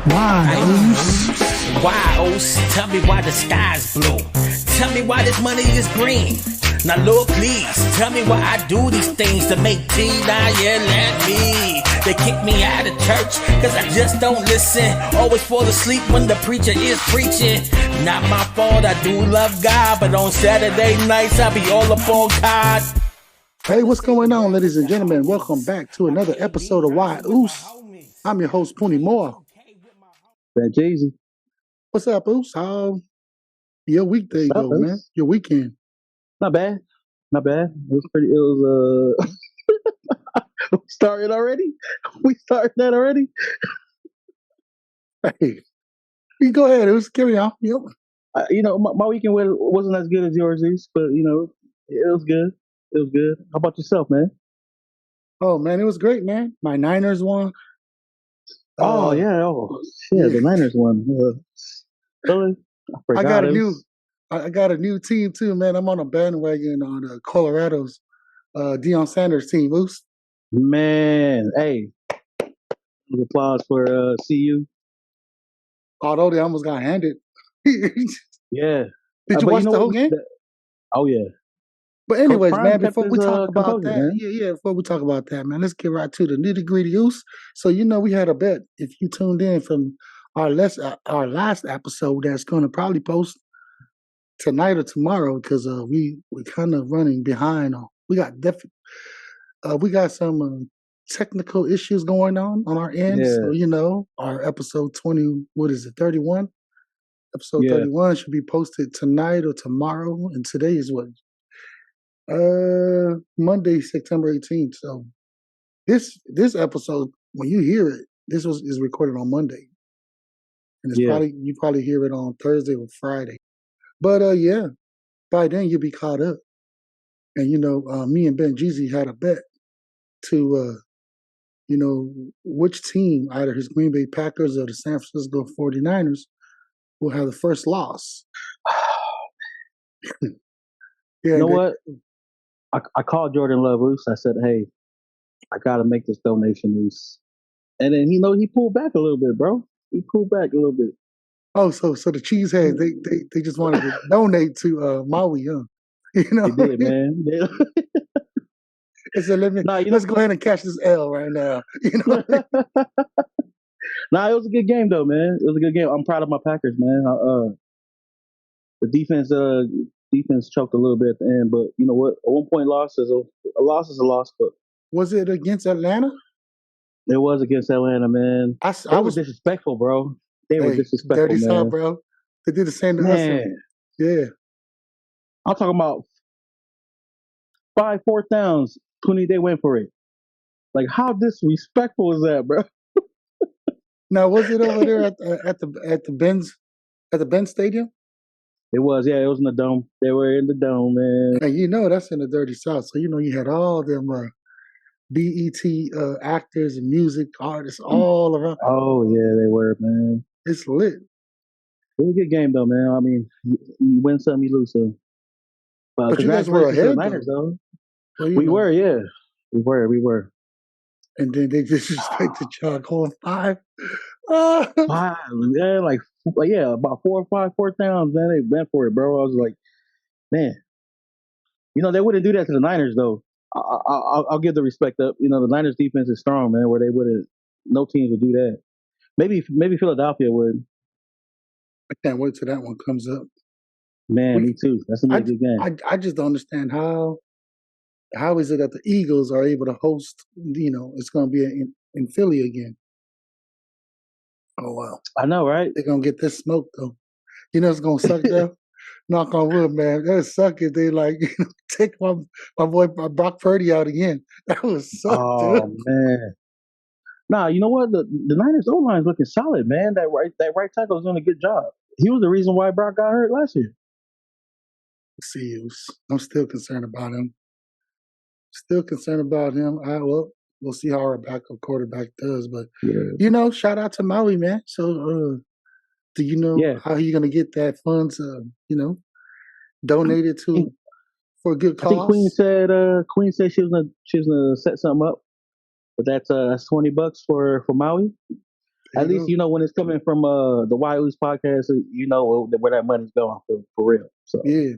Whyuce? Whyuce? Tell me why the sky's blue. Tell me why this money is green. Now Lord, please, tell me why I do these things to make tea. Now yeah, let me. They kick me out of church, cause I just don't listen. Always fall asleep when the preacher is preaching. Not my fault, I do love God, but on Saturday nights I be all up on God. Hey, what's going on, ladies and gentlemen? Welcome back to another episode of whyuce. I'm your host, Poonie Moore. That Jay-Z. What's up, Oos? How your weekday go, man? Your weekend? Not bad. Not bad. It was we started already? We started that already? Hey, you go ahead, Oos. Carry on. Yep. My weekend wasn't as good as yours is, but it was good. It was good. How about yourself, man? Oh man, it was great, man. My Niners won. The Niners won. Really? I got a new team too, man. I'm on a bandwagon on Colorado's Deion Sanders team. Oos. Man, hey, applause for CU. Although they almost got handed. Yeah. Did you watch the whole game? Oh yeah. But anyways, man, before we talk about that, man. before we talk about that, man, let's get right to the nitty-gritty use. So, we had a bet. If you tuned in from our last episode, that's going to probably post tonight or tomorrow because we kind of running behind. We got some technical issues going on our end. Yeah. So, our episode 31? Episode 31 should be posted tonight or tomorrow. And today is what? Monday, September 18th. So this episode, when you hear it, is recorded on Monday, and you probably hear it on Thursday or Friday. But by then you'll be caught up. And me and Ben Jeezy had a bet to which team, either his Green Bay Packers or the San Francisco 49ers, will have the first loss. You know what? I called Jordan Love loose. I said, "Hey, I gotta make this donation loose," and then he pulled back a little bit, bro. He pulled back a little bit. Oh, so the cheeseheads they just wanted to donate to Maui, huh? They did, man. They said, let's go ahead and catch this L right now. Nah, it was a good game though, man. It was a good game. I'm proud of my Packers, man. The defense choked a little bit at the end, but you know what? A 1-point loss is a loss is a loss. But was it against Atlanta? It was against Atlanta, man. I was disrespectful, bro. They were disrespectful, dirty man. South, bro. They did the same to us. Yeah. I'm talking about 5 fourth downs. They went for it. Like, how disrespectful is that, bro? Now, was it over there at the Benz Stadium? It was, yeah. It was in the dome. They were in the dome, man. And that's in the dirty South. So you had all them BET actors and music artists all around. Oh yeah, they were, man. It's lit. It was a good game though, man. I mean, you win some, you lose some. But you guys were ahead, though. Well, we were, yeah. We were. And then they disrespected y'all going 5. 5, yeah, about 4 or 5 fourth downs, man. They went for it, bro. I was like, man, they wouldn't do that to the Niners though. I'll give the respect up. The Niners defense is strong, man. Where they wouldn't, no teams would do that. Maybe Philadelphia would. I can't wait till that one comes up. Man, me too. That's a good game. I just don't understand how is it that the Eagles are able to host. It's going to be in Philly again. Oh wow! I know, right? They're gonna get this smoke though. It's gonna suck though. Knock on wood, man. That would suck if they take my boy Brock Purdy out again. That would suck. Oh dude. Man. Nah, you know what? The Niners O-line is looking solid, man. That right tackle is doing a good job. He was the reason why Brock got hurt last year. See, I'm still concerned about him. We'll see how our backup quarterback does. But shout out to Maui, man. So, do you know how you're gonna get that funds? Donated for a good cause. I think Queen said she was gonna set something up, but that's $20 for Maui. There At you least go. you know when it's coming from the whyuce podcast, you know where that money's going for real. So Yeah,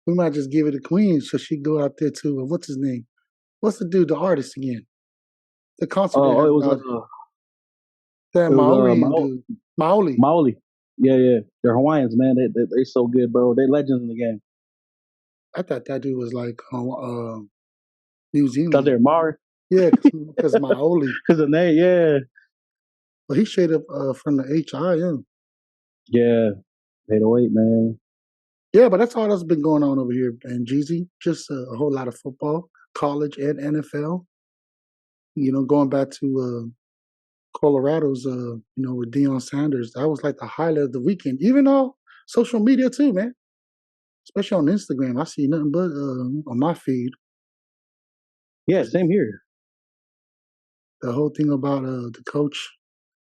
we might just give it to Queen so she go out there to what's his name? What's the dude, the artist again? The concert they're oh, having out. That it was Maorian dude, Maoli. Maoli. Yeah. They're Hawaiians, man. They so good, bro. They legends in the game. I thought that dude was like New Cause Zealand. they're Mari. Yeah, because Maoli. Cause the name, yeah. But he straight up from the HIM. Yeah. 808, man. Yeah, but that's all that's been going on over here. And Jeezy, just a whole lot of football, college and NFL. You know, going back to Colorado's, with Deion Sanders, that was like the highlight of the weekend. Even though social media too, man, especially on Instagram, I see nothing but on my feed Yeah, same here. the whole thing about the coach.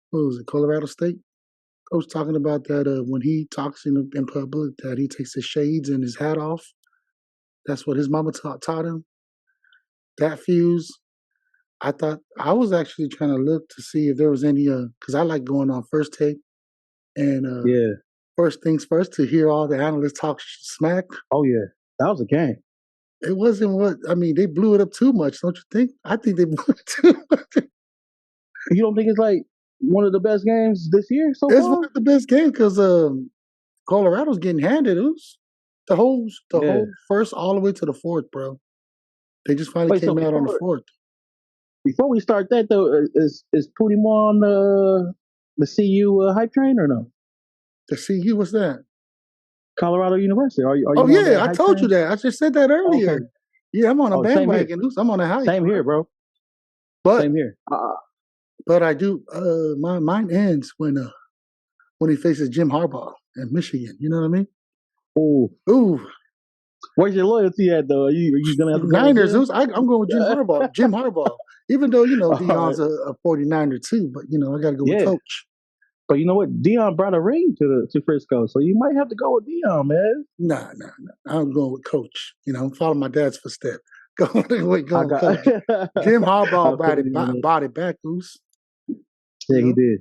What was it, Colorado State? Coach talking about that when he talks in public that he takes his shades and his hat off. That's what his mama taught him. That fuse. I thought I was actually trying to look to see if there was any because I like going on First Take and Yeah. first things first to hear all the analysts talk smack. Oh yeah. That was a game. It wasn't what I mean. They blew it up too much, don't you think? I think they blew it too much. You don't think it's like one of the best games this year so It's far? one of the best games because Colorado's getting handed. It was the Yeah. whole first all the way to the fourth, bro. They just finally Wait, so came out on the fourth. before we start that though, is Pootie more on the CU hype train or no? To see you, what's that? Colorado University. Are you Oh on that yeah, I hype told you train? that. I just said that Okay. earlier. Yeah, I'm on a Oh, same here. bandwagon. I'm on a hype. Same here, bro. But Same here. but I do. Mine ends when he faces Jim Harbaugh in Michigan. You know what I mean? Oh, Ooh, where's your loyalty at though? Are you gonna have to go with Niners. Jim? I'm going with Jim Harbaugh. Jim Harbaugh. Even though All right. Deion's a 49er too, but I got to go with Yeah. Coach. But you know what? Dion brought a ring to Frisco, so you might have to go with Dion, man. Nah. I'm going with Coach. Follow my dad's footsteps. Going with I Coach. got. Jim Harbaugh I feel you on that. body back, Goose. Yeah, he did.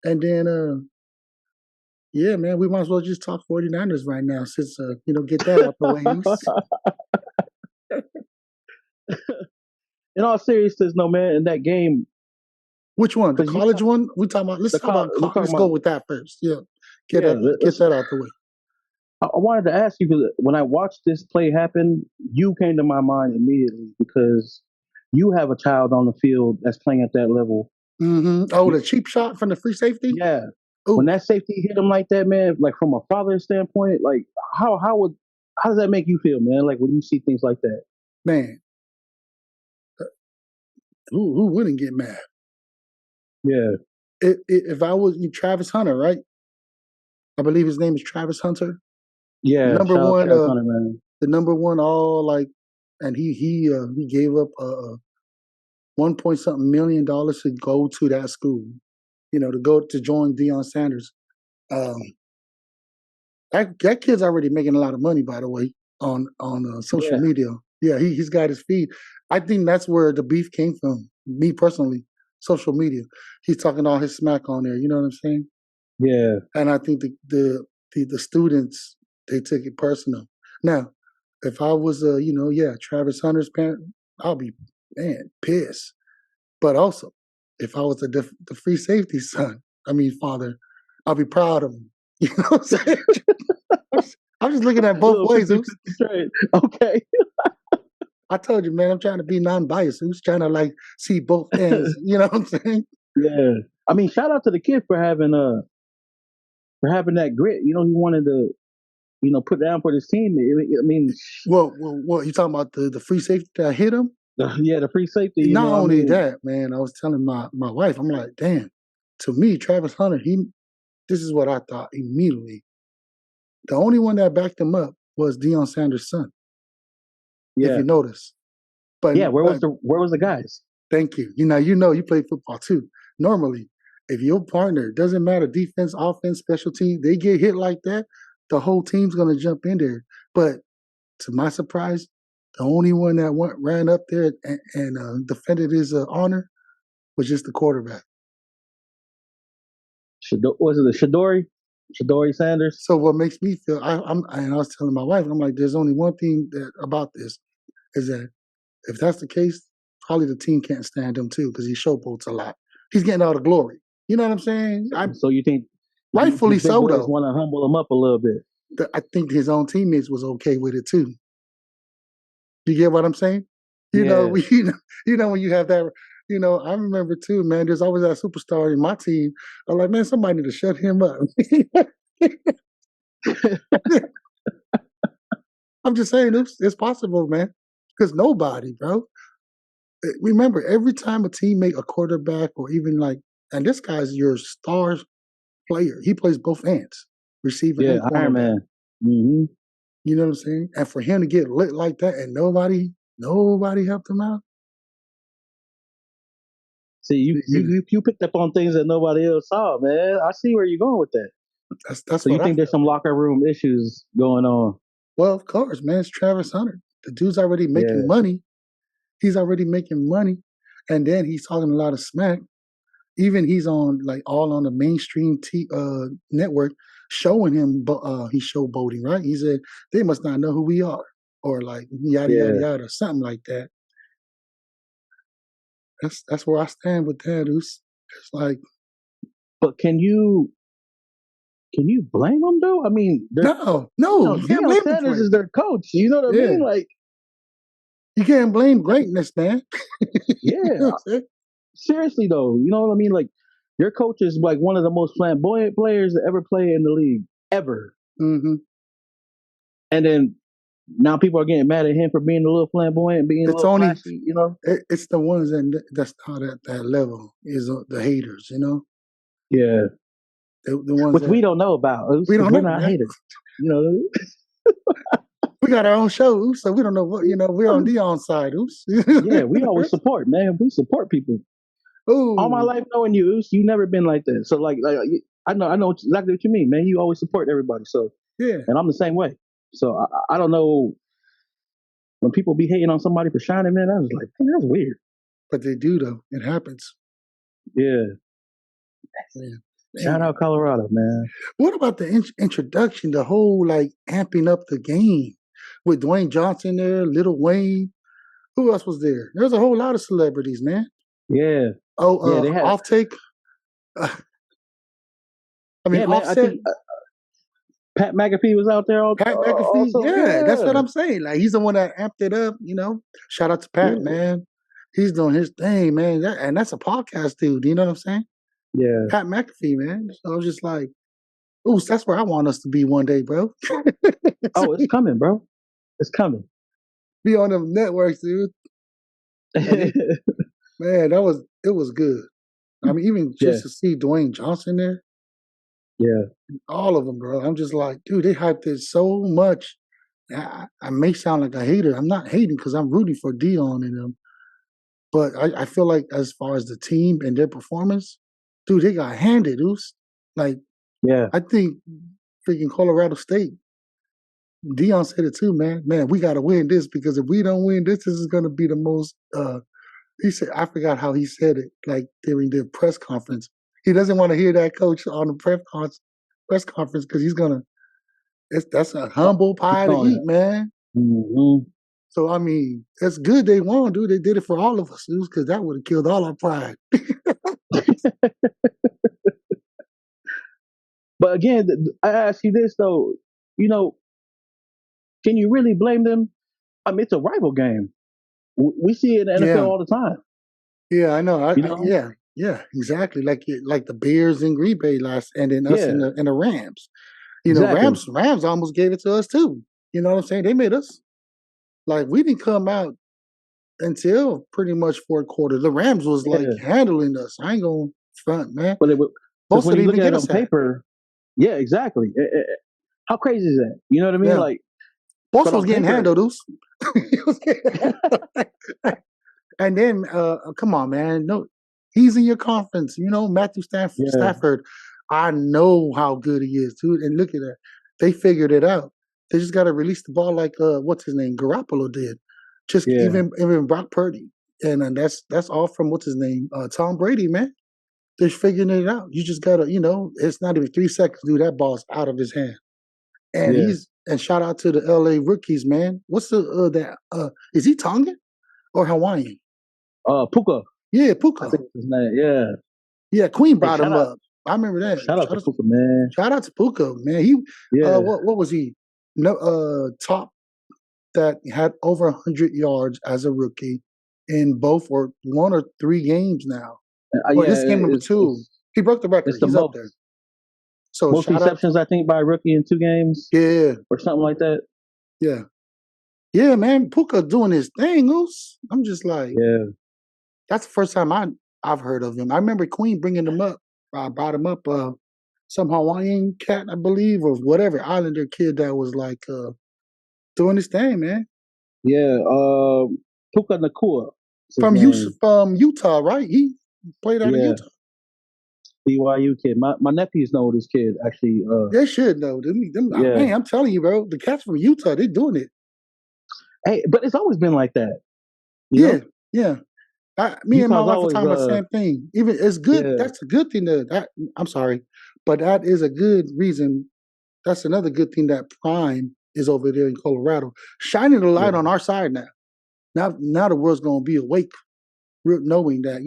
And then, yeah, man, we might as well just talk 49ers right now since, get that out the way, Goose. In all seriousness, no man. In that game, Which one? The 'cause you college one? We talking about? Let's talk about. we're talking Let's about. go with that first. Yeah, get Yeah, that out the way. I wanted to ask you because when I watched this play happen, you came to my mind immediately because you have a child on the field that's playing at that level. Mm-hmm. Oh, the cheap shot from the free safety. Yeah, Ooh, when that safety hit him like that, man, like from a father's standpoint, like how does that make you feel, man? Like when you see things like that. man, who wouldn't get mad? Yeah, If I was Travis Hunter, right? I believe his name is Travis Hunter. yeah. Number Shout out one, to Hunter, man. the number one and he gave up 1 point something million dollars to go to that school. To go to join Deion Sanders. That kid's already making a lot of money, by the way, on social Yeah, media. Yeah, he's got his feed. I think that's where the beef came from. Me personally, social media. He's talking all his smack on there. You know what I'm saying? yeah, And I think the students, they took it personal. Now, if I was Travis Hunter's parent, I'll be pissed. But also, if I was the free safety father, I'll be proud of him. You know what I'm saying? I'm just looking at both little ways. 50-50 trade. Okay. I told you, man, I'm trying to be non-biased. Who's trying to see both ends? You know what I'm saying? Yeah. I mean, shout out to the kid for having that grit. He wanted to, put down for this team. I mean, Well, you talking about the free safety that hit him? yeah, the free safety. Not only that, man, I was telling my wife, I'm like, damn. To me, Travis Hunter, this is what I thought immediately. The only one that backed him up was Deion Sanders' son. If Yeah, you notice. But yeah. Where was the guys? Thank you. You play football too. Normally, if your partner, doesn't matter, defense, offense, special team, they get hit like that, the whole team's gonna jump in there. But to my surprise, the only one that ran up there and defended his honor was just the quarterback. Was it the Shadori Sanders? So what makes me feel, and I was telling my wife, I'm like, there's only one thing about this is that if that's the case, probably the team can't stand him too because he showboats a lot. He's getting all the glory. You know what I'm saying? So you think Rightfully the big so, boys though. want to humble him up a little bit? I think his own teammates was okay with it too. You get what I'm saying? You Yeah. know when you have that. I remember too, man. There's always that superstar in my team. I'm like, man, somebody need to shut him up. I'm just saying, it's possible, man. Because nobody, bro. Remember, every time a teammate, a quarterback, or even like, and this guy's your star player. He plays both ends, receiver and cornerback. Iron Man. Mm-hmm. You know what I'm saying? And for him to get lit like that and nobody helped him out. See, you picked up on things that nobody else saw, man. I see where you're going with that. That's so you think there's some locker room issues going on? Well, of course, man. It's Travis Hunter. The dude's already making money. He's already making money. And then he's talking a lot of smack. Even he's on all on the mainstream network showing him he's showboating, right? He said they must not know who we are, or like yada yada yada, something like that. That's where I stand with that. It's like, but can you blame them though? I mean, no, you can't blame Sanders is their coach. You know what I mean? Like, you can't blame greatness, man. Yeah. Seriously though, you know what I mean? Like, your coach is like one of the most flamboyant players to ever play in the league, ever. Mm-hmm. And then now people are getting mad at him for being a little flamboyant, being a little flashy, you know? It's the ones that's not at that level is the haters, you know? Yeah. The ones which we don't know about. We're not haters, you know? We got our own show, so we don't know what, we're on Dion's side, oops. Yeah, we always support, man. We support people. Ooh. All my life knowing you, you never been like that. So like I know exactly what you mean, man. You always support everybody. So yeah, and I'm the same way. So I don't know when people be hating on somebody for shining, man. I was like, man, that's weird. But they do though. It happens. Yeah. Shout out Colorado, man. What about the introduction? The whole amping up the game with Dwayne Johnson there, Lil Wayne. Who else was there? There's a whole lot of celebrities, man. Yeah. Oh, they had Offtake. Offset. I think Pat McAfee was out there. Pat McAfee, also, yeah, that's what I'm saying. He's the one that amped it up. Shout out to Pat, man. He's doing his thing, man. And that's a podcast dude. You know what I'm saying? Yeah. Pat McAfee, man. So I was just like, ooh, that's where I want us to be one day, bro. It's coming, bro. It's coming. Be on them networks, dude. Man, it was good. I mean, even just to see Dwayne Johnson there. Yeah. All of them, bro. I'm just like, dude, they hyped it so much. I may sound like a hater. I'm not hating because I'm rooting for Dion and them. But I feel like as far as the team and their performance, dude, they got handed, dude. I think freaking Colorado State, Dion said it too, man. Man, we got to win this because if we don't win this is going to be the most, he said, I forgot how he said it, during the press conference. He doesn't want to hear that coach on the press conference because he's going to, that's a humble pie to eat, man. Mm-hmm. So, I mean, it's good they won, dude. They did it for all of us, dude, because that would have killed all our pride. But again, I ask you this, though. Can you really blame them? I mean, it's a rival game. We see it in the NFL all the time. Yeah, I know. Yeah, exactly. Like the Bears in Green Bay and then us and the Rams. Rams almost gave it to us too. You know what I'm saying? They made us we didn't come out until pretty much fourth quarter. The Rams was handling us. I ain't gonna front, man. But most when of you look even at get it us on paper, yeah, exactly. How crazy is that? You know what I mean? Yeah. Boss was getting handled, and then, come on, man. No, he's in your conference. Matthew Stafford. I know how good he is, dude. And look at that. They figured it out. They just got to release the ball like what's his name, Garoppolo did. Even Brock Purdy, and that's all from what's his name, Tom Brady, man. they're figuring it out. You just gotta, it's not even 3 seconds, dude. That ball's out of his hand. And shout out to the LA rookies, man. What's is he Tongan or Hawaiian? Puka. Yeah, Puka. I think it's his name. Yeah. Yeah, Queen brought him up. I remember that. Shout out to Puka, man. Shout out to Puka, man. He what was he? No top that had over 100 yards as a rookie in both or 1 or 3 games now. This game number 2. He broke the record. He's up there. So most receptions, I think, by a rookie in 2 games. Yeah. Or something like that. Yeah. Yeah, man. Puka doing his thing, Oos. I'm just like, that's the first time I've heard of him. I remember Queen bringing him up. I brought him up. Some Hawaiian cat, I believe, or whatever Islander kid that was like doing his thing, man. Yeah. Puka Nakua. From Utah, right? He played out of Utah. BYU kid. My nephews know this kid, actually. They should know. Man, I'm telling you, bro. The cats from Utah, they doing it. Hey, but it's always been like that. Yeah. Me and my wife were talking about the same thing. Even it's good. Yeah. That's a good thing. I'm sorry, but that is a good reason. That's another good thing that Prime is over there in Colorado, shining the light on our side now. Now the world's gonna be awake, knowing that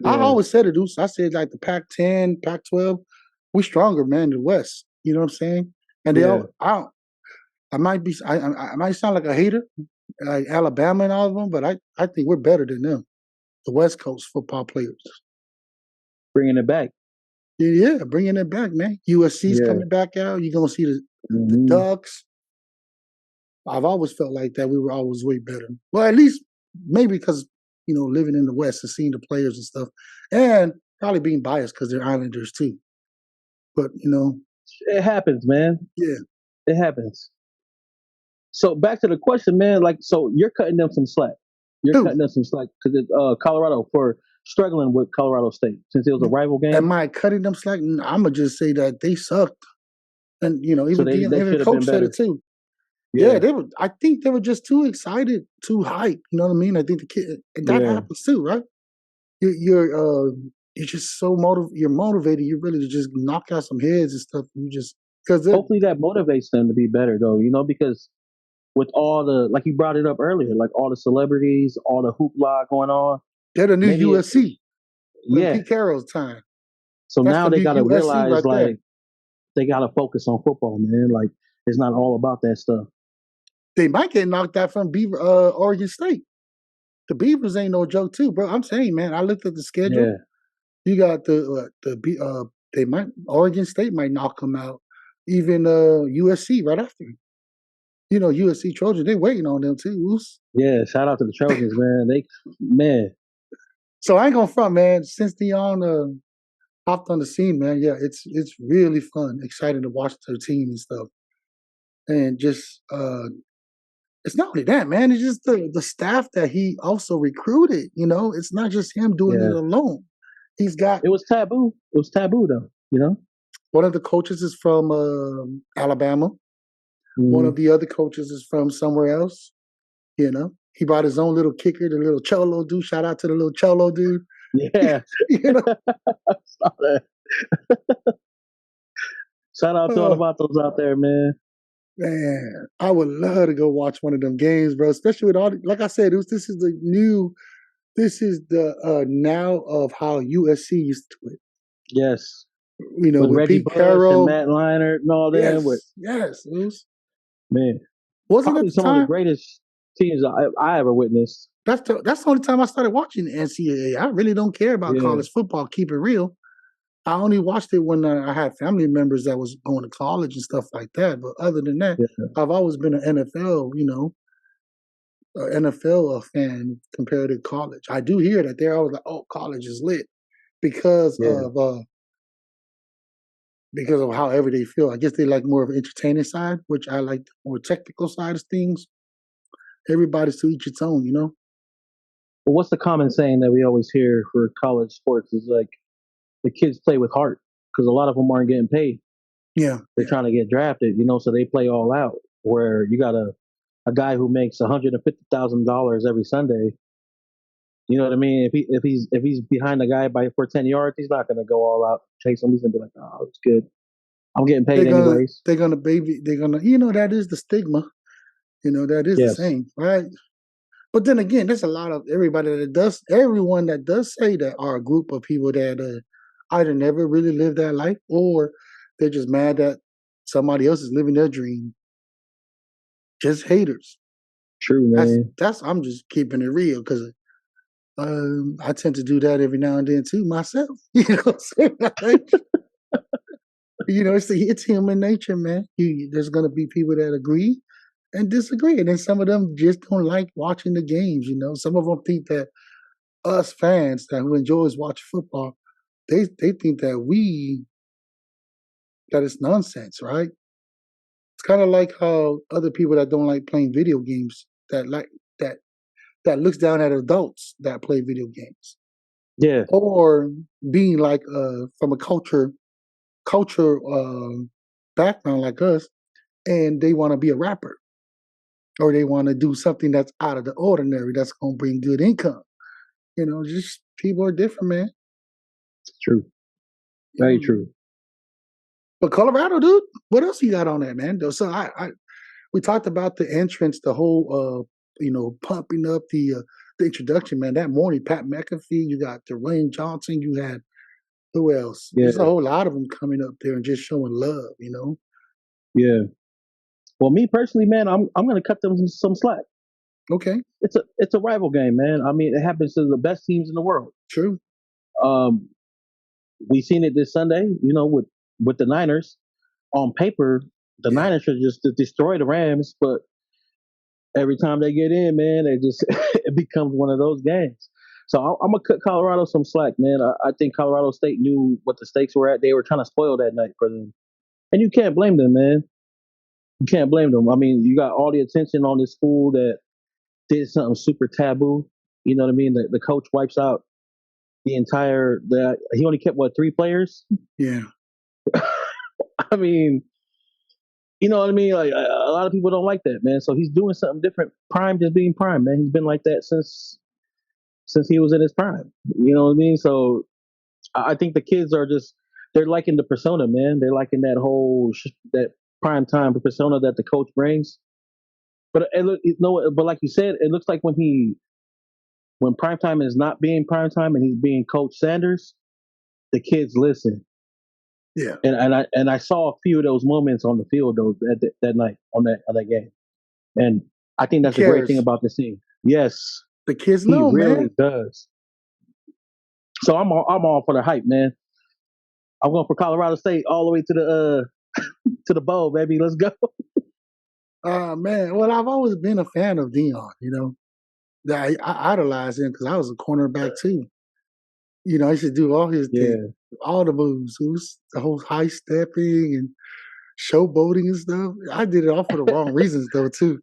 I always said it. I said like the Pac-10, Pac-12, we stronger, man, than the West. You know what I'm saying? And they all. I might sound like a hater, like Alabama and all of them, but I think we're better than them. The West Coast football players. Bringing it back. Yeah, bringing it back, man. USC's coming back out. You're going to see the Ducks. I've always felt like that. We were always way better. Well, at least maybe because, living in the West and seeing the players and stuff. And probably being biased because they're Islanders too. But, It happens, man. Yeah. It happens. So back to the question, man. Like, so you're cutting them some slack. Cutting them some slack because Colorado for struggling with Colorado State since it was a rival game. Am I cutting them slack? I'm gonna just say that they sucked, and even the coach said it too. Yeah, they were. I think they were just too excited, too hyped. You know what I mean? I think the kid that happens too, right? You're just so you're motivated. You're ready to just knock out some heads and stuff. And you just hopefully that motivates them to be better, though. Because. With all the, like you brought it up earlier, like all the celebrities, all the hoopla going on. They're the new USC. Pete Carroll's time. So now they got to realize, they got to focus on football, man. Like, it's not all about that stuff. They might get knocked out from Oregon State. The Beavers ain't no joke, too, bro. I'm saying, man, I looked at the schedule. Yeah. You got Oregon State might knock them out. Even USC right after. USC Trojans, they waiting on them too. Yeah, shout out to the Trojans, man. So I ain't gonna front, man. Since Dion hopped on the scene, man, it's really fun, exciting to watch their team and stuff. And just it's not only that, man. It's just the staff that he also recruited. It's not just him doing it alone. He's got. It was taboo. It was taboo, though. One of the coaches is from Alabama. One of the other coaches is from somewhere else. He brought his own little kicker, the little Cholo dude. Shout out to the little Cholo dude. Yeah. Shout out to all the Vatos out there, man. Man, I would love to go watch one of them games, bro. Especially with all, like I said, this is the now of how USC used to it. Yes. With Reggie Pete Carroll, and Matt Leinart and all that. Yes. Man, wasn't it some of the greatest teams I ever witnessed? That's the only time I started watching the NCAA. I really don't care about college football. Keep it real. I only watched it when I had family members that was going to college and stuff like that. But other than that, I've always been an NFL, NFL fan compared to college. I do hear that they're always like, "Oh, college is lit," because of however they feel. I guess they like more of an entertaining side, which I like the more technical side of things. Everybody's to each its own, But what's the common saying that we always hear for college sports is like the kids play with heart because a lot of them aren't getting paid. Yeah. They're trying to get drafted, so they play all out. Where you got a guy who makes $150,000 every Sunday You know what I mean? If he's behind the guy by for 10 yards, he's not gonna go all out chase him. He's gonna be like, oh, it's good. I'm getting paid anyways. they're gonna baby they're gonna that is the stigma. That is the Yes, same, right? But then again, there's a lot of everyone that does say that are a group of people that either never really lived that life or they're just mad that somebody else is living their dream. Just haters. true, man. I'm just keeping it real because I tend to do that every now and then too myself. You know what I'm saying? It's human nature, man. There's gonna be people that agree and disagree, and then some of them just don't like watching the games. Some of them think that us fans who enjoys watching football, they think that it's nonsense, right? It's kind of like how other people that don't like playing video games that that looks down at adults that play video games, Yeah, or being like from a culture background like us, and they want to be a rapper or they want to do something that's out of the ordinary that's going to bring good income. Just people are different, man. true. Yeah, Very man. true. But Colorado, dude, what else you got on that, man? So we talked about the entrance, the whole pumping up the introduction, man. That morning, Pat McAfee, you got Dwayne Johnson, you had who else? Yeah, There's a whole lot of them coming up there and just showing love, yeah. Well, me personally, man, I'm gonna cut them some slack. Okay, It's a rival game, man. I mean, it happens to the best teams in the world. true. Um, we seen it this Sunday, with the Niners. On paper, the Yeah, Niners should just destroy the Rams, but every time they get in, man, they just it becomes one of those games. So I'm gonna cut Colorado some slack, man. I think Colorado State knew what the stakes were at. They were trying to spoil that night for them, and you can't blame them, man. You can't blame them. I mean, you got all the attention on this school that did something super taboo. You know what I mean? The coach wipes out the entire. He only kept what, 3 players? yeah, I mean, you know what I mean? Like a lot of people don't like that, man. So he's doing something different. Prime just being Prime, man. He's been like that since he was in his prime. You know what I mean? So I think the kids are they're liking the persona, man. They're liking that whole that prime time persona that the coach brings. But but like you said, it looks like when prime time is not being prime time and he's being Coach Sanders, the kids listen. yeah. And I saw a few of those moments on the field that night on that game, and I think He that's a great thing cares. about the scene. Yes, The kids he know, really man. does. So I'm all for the hype, man. I'm going for Colorado State all the way to the bowl, baby. Let's go. Man. Well, I've always been a fan of Dion. I idolized him because I was a cornerback too. I used to do all his things, Yeah, all the moves, the whole high stepping and showboating and stuff. I did it all for the wrong reasons though too.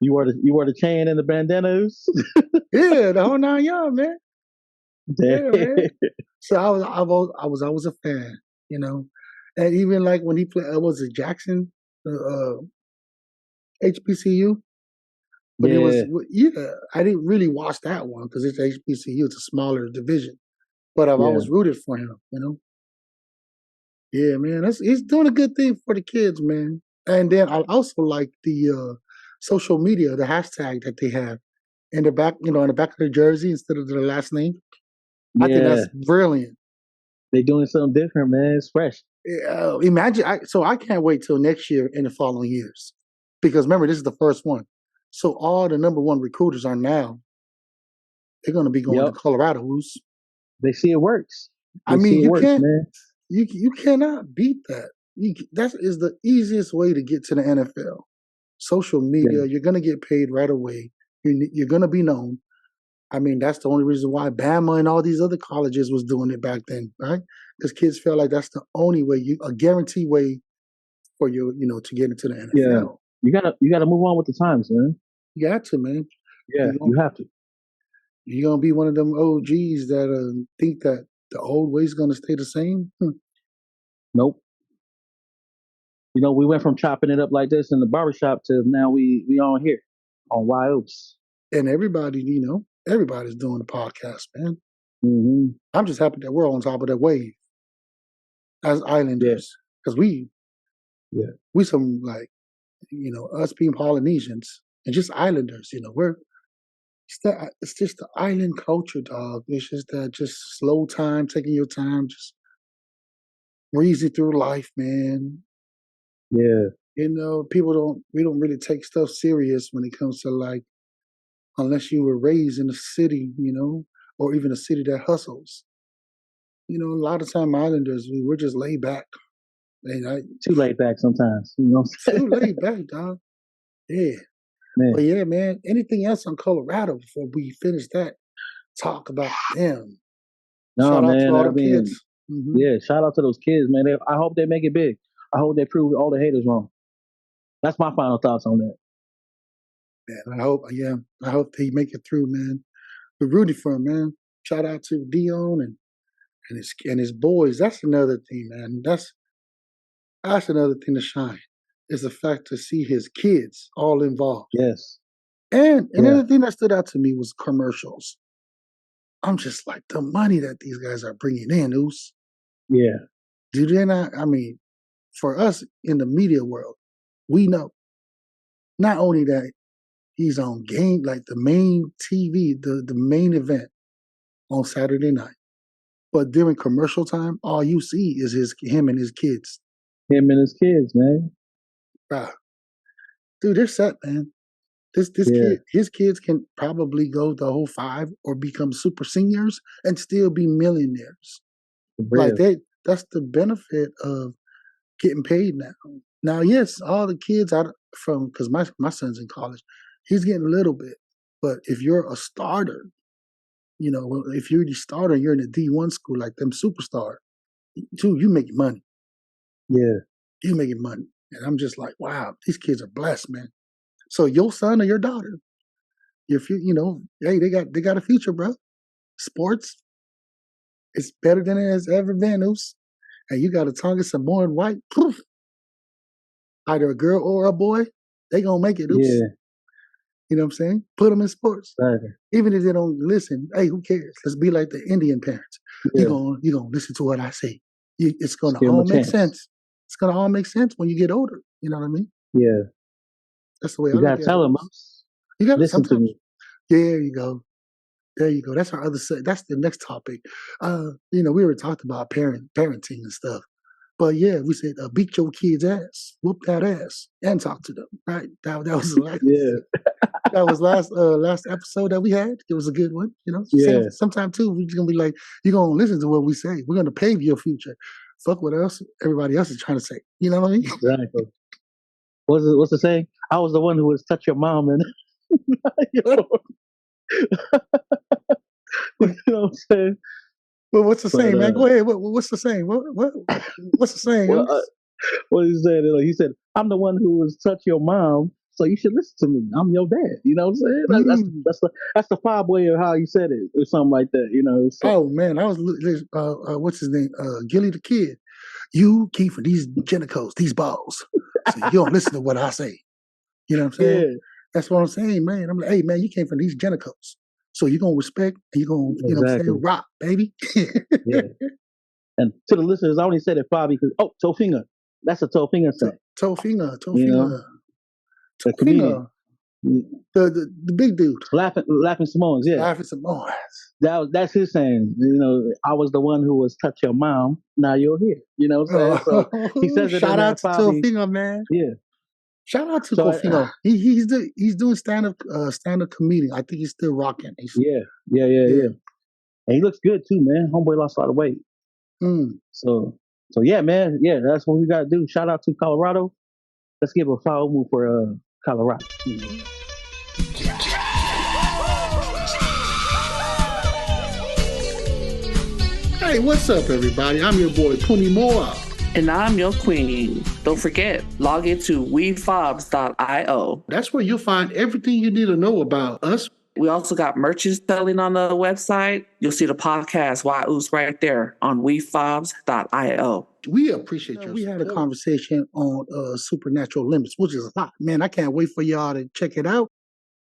you wore the chain and the bandanas. Yeah, the whole 9 yards, man. Damn. Yeah, man. So I was always a fan, and even like when he played, was it Jackson, HBCU? When it was, Yeah, yeah, I didn't really watch that one because it's HBCU, it's a smaller division, but I've yeah, always rooted for him. Yeah, man, he's doing a good thing for the kids, man. And then I also like the social media, the hashtag that they have in the back, in the back of their jersey instead of their last name. I think yeah. that's brilliant. They doing something different, man. It's fresh. Imagine, so I can't wait till next year and the following years, because remember this is the first one. So all the number one recruiters are now they're going to be going to Yep. Colorado. They see it works. I They see mean, it works, man. you cannot beat that. That is the easiest way to get to the NFL. Social Yeah, media, you're going to get paid right away. You're going to be known. I mean, that's the only reason why Bama and all these other colleges was doing it back then, right? Because kids felt like that's the only way, a guaranteed way for you, to get into the yeah. NFL. You gotta move on with the times, man. You got to, man. Yeah, you have to. You're gonna be one of them OGs that think that the old way's gonna stay the same. Nope. We went from chopping it up like this in the barbershop to now we on here on whyuce. And everybody, everybody's doing the podcast, man. Mm-hmm. I'm just happy that we're on top of that wave as islanders, because we some like, us being Polynesians and just islanders, it's just the island culture, dog. It's just that just slow time, taking your time, just breezing through life, man. Yeah. We don't really take stuff serious when it comes to like, unless you were raised in a city, or even a city that hustles. A lot of time islanders, we're just laid back. Too laid back sometimes, Too laid back, dog. Yeah. Man. But yeah, man, anything else on Colorado before we finish that? Talk about them. No, shout out man, to all the kids. Mm-hmm. Yeah, shout out to those kids, man. I hope they make it big. I hope they prove all the haters wrong. That's my final thoughts on that. Man, I hope they make it through, man. We're rooting for him, man. Shout out to Dion and his boys. That's another thing, man. That's another thing to shine. Is the fact to see his kids all involved. Yes. And another thing that stood out to me was commercials. I'm just like, the money that these guys are bringing in, Oos. Yeah. Do they not? I mean, for us in the media world, we know not only that he's on game, like the main TV, the main event on Saturday night, but during commercial time, all you see is him and his kids. Him and his kids, man. Wow. Dude, they're set, man. His kids can probably go the whole 5 or become super seniors and still be millionaires. Like that's the benefit of getting paid now. Now, yes, all the kids because my son's in college, he's getting a little bit. But if you're a starter, if you're the starter, you're in a D1 school like them superstar, you making money. Yeah. You making money. And I'm just like, wow, these kids are blessed, man. So your son or your daughter, if hey, they got a future, bro. Sports, it's better than it has ever been, Oos. And you got a Tonga Samoan white, poof. Either a girl or a boy, they gonna make it, Oos. Yeah. You know what I'm saying? Put them in sports. Right. Even if they don't listen, hey, who cares? Let's be like the Indian parents. Yeah. You're gonna listen to what I say. It's gonna all make sense. It's gonna all make sense when you get older. You know what I mean? Yeah. That's the way you I gotta look at tell it. them. You gotta listen to me. There you go. That's our other. That's the next topic. We already talked about parenting and stuff. But yeah, we said beat your kid's ass, whoop that ass, and talk to them. Right? That was the last. That was last episode that we had. It was a good one. Yeah. Sometime too, we're just gonna be like, you're gonna listen to what we say. We're gonna pave your future. Fuck what else everybody else is trying to say. You know what I mean? Exactly. What's the saying? I was the one who was touch your mom and you know what I'm saying? Well, what's the saying, man? Go ahead. What's the saying? What's the saying? What he said? He said, "I'm the one who was touch your mom, so you should listen to me. I'm your dad." You know what I'm saying? That's the pop way of how he said it, or something like that. So. Oh man, I was what's his name? Gilly the Kid. You came for these genitals, these balls. So you don't listen to what I say. You know what I'm saying? Yeah. That's what I'm saying, man. I'm like, hey man, you came from these genitals. So you're gonna respect and you're gonna, you know what I'm saying, rock, baby. Yeah. And to the listeners, I only said it 5 because toe finger. That's a toe finger thing. Toe finger. The comedian. The big dude. Laughing Samoans, yeah. Laughing Samoans. That's his saying. I was the one who was touch your mom. Now you're here. You know what I'm saying? So he says it. Shout out to Toe Finger, man. Yeah. Shout out to Kofino. He's doing stand-up comedian. I think he's still rocking. Yeah. And he looks good too, man. Homeboy lost a lot of weight. So yeah, man. Yeah, that's what we gotta do. Shout out to Colorado. Let's give a foul move for Colorado. Hey, what's up, everybody? I'm your boy Puni Moa. And I'm your queen. Don't forget, log into wefobz.io. That's where you'll find everything you need to know about us. We also got merches selling on the website. You'll see the podcast whyuce right there on wefobz.io. We appreciate you. We had a conversation on supernatural limits, which is hot. Man, I can't wait for y'all to check it out.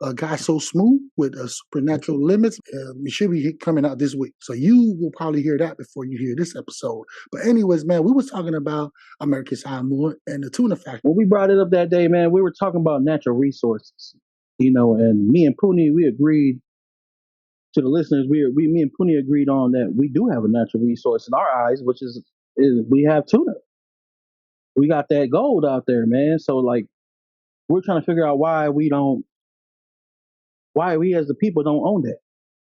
a guy so smooth with supernatural limits. It should be coming out this week, so you will probably hear that before you hear this episode. But anyways, man, we was talking about American Samoa and the tuna factory. When we brought it up that day, man, we were talking about natural resources, and me and Puni, we agreed to the listeners. Me and Puni agreed on that we do have a natural resource in our eyes, which is we have tuna. We got that gold out there, man. So like, we're trying to figure out why we as the people don't own that.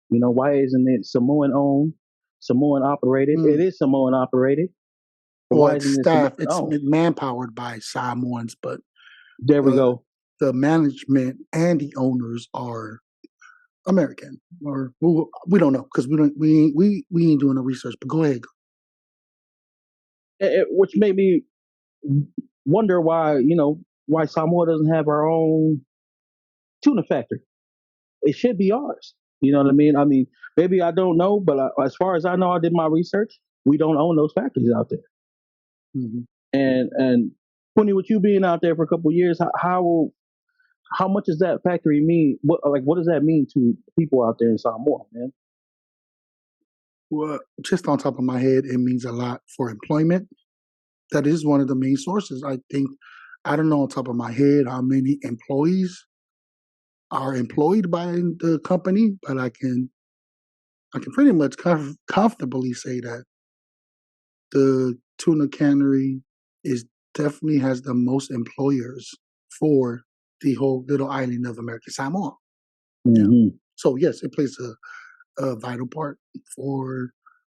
Why isn't it Samoan owned, Samoan operated? It is Samoan operated. Well, it's staff. It's manpowered by Samoans, but there we go. The management and the owners are American, or we don't know because we ain't doing the research. But go ahead. Which made me wonder why Samoa doesn't have our own tuna factory. It should be ours. You know what I mean? I mean, maybe I don't know, but as far as I know, I did my research. We don't own those factories out there. Mm-hmm. And Puni, with you being out there for a couple of years, how much does that factory mean? What does that mean to people out there in Samoa, man? Well, just on top of my head, it means a lot for employment. That is one of the main sources. I think, I don't know on top of my head how many employees are employed by the company, but I can pretty much comfortably say that the tuna cannery definitely has the most employers for the whole little island of American Samoa. Mm-hmm. Yeah. So yes, it plays a vital part for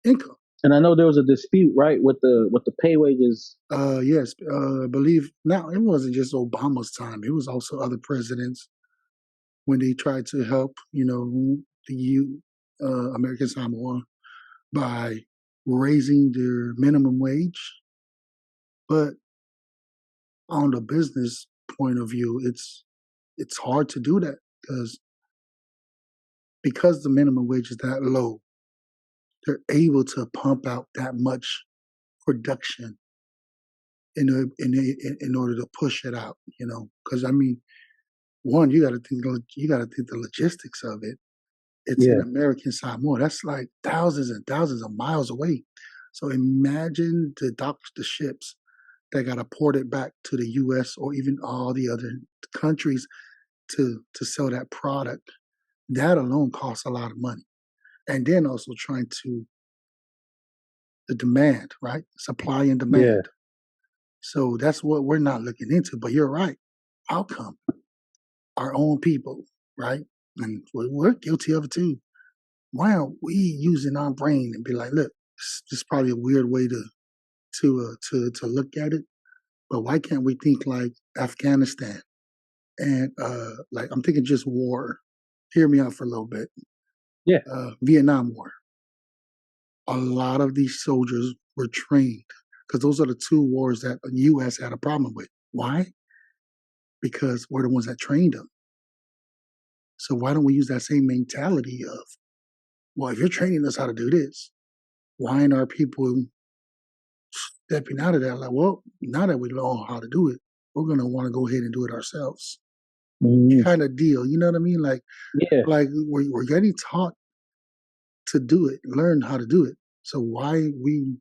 income. And I know there was a dispute, right, with the pay wages. Yes, I believe now it wasn't just Obama's time; it was also other presidents when they tried to help, the American Samoa by raising their minimum wage. But on the business point of view, it's hard to do that because the minimum wage is that low. They're able to pump out that much production in order to push it out, because I mean, one, you got to think the logistics of it. It's in American Samoa. That's like thousands and thousands of miles away. So imagine the ships that got to port it back to the U.S. or even all the other countries to sell that product. That alone costs a lot of money, and then also trying to the demand, right? Supply and demand. Yeah. So that's what we're not looking into. But you're right. Outcome, our own people, right? And we're guilty of it too. Why aren't we using our brain and be like, look, this is probably a weird way to look at it, but why can't we think like Afghanistan and like I'm thinking just war. Hear me out for a little bit. Yeah. Vietnam War. A lot of these soldiers were trained because those are the two wars that the U.S. had a problem with. Why? Because we're the ones that trained them. So why don't we use that same mentality of, well, if you're training us how to do this, why aren't our people stepping out of that? Like, well, now that we know how to do it, we're going to want to go ahead and do it ourselves. Mm-hmm. Kind of deal. You know what I mean? Like, like we're getting taught to do it, learn how to do it. So why we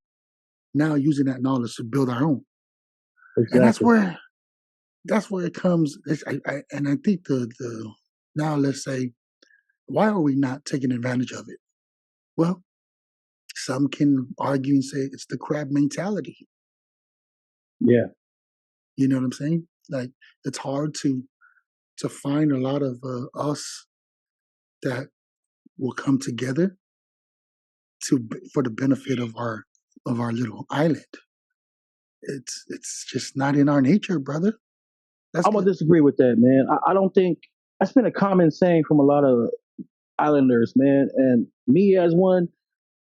now using that knowledge to build our own? Exactly. And that's where it comes. And I think the now let's say, why are we not taking advantage of it? Well, some can argue and say it's the crab mentality. Yeah. You know what I'm saying? Like, it's hard to find a lot of us that will come together for the benefit of our little island. It's just not in our nature, brother. I'm gonna disagree with that, man. I don't think that's been a common saying from a lot of islanders, man. And me as one,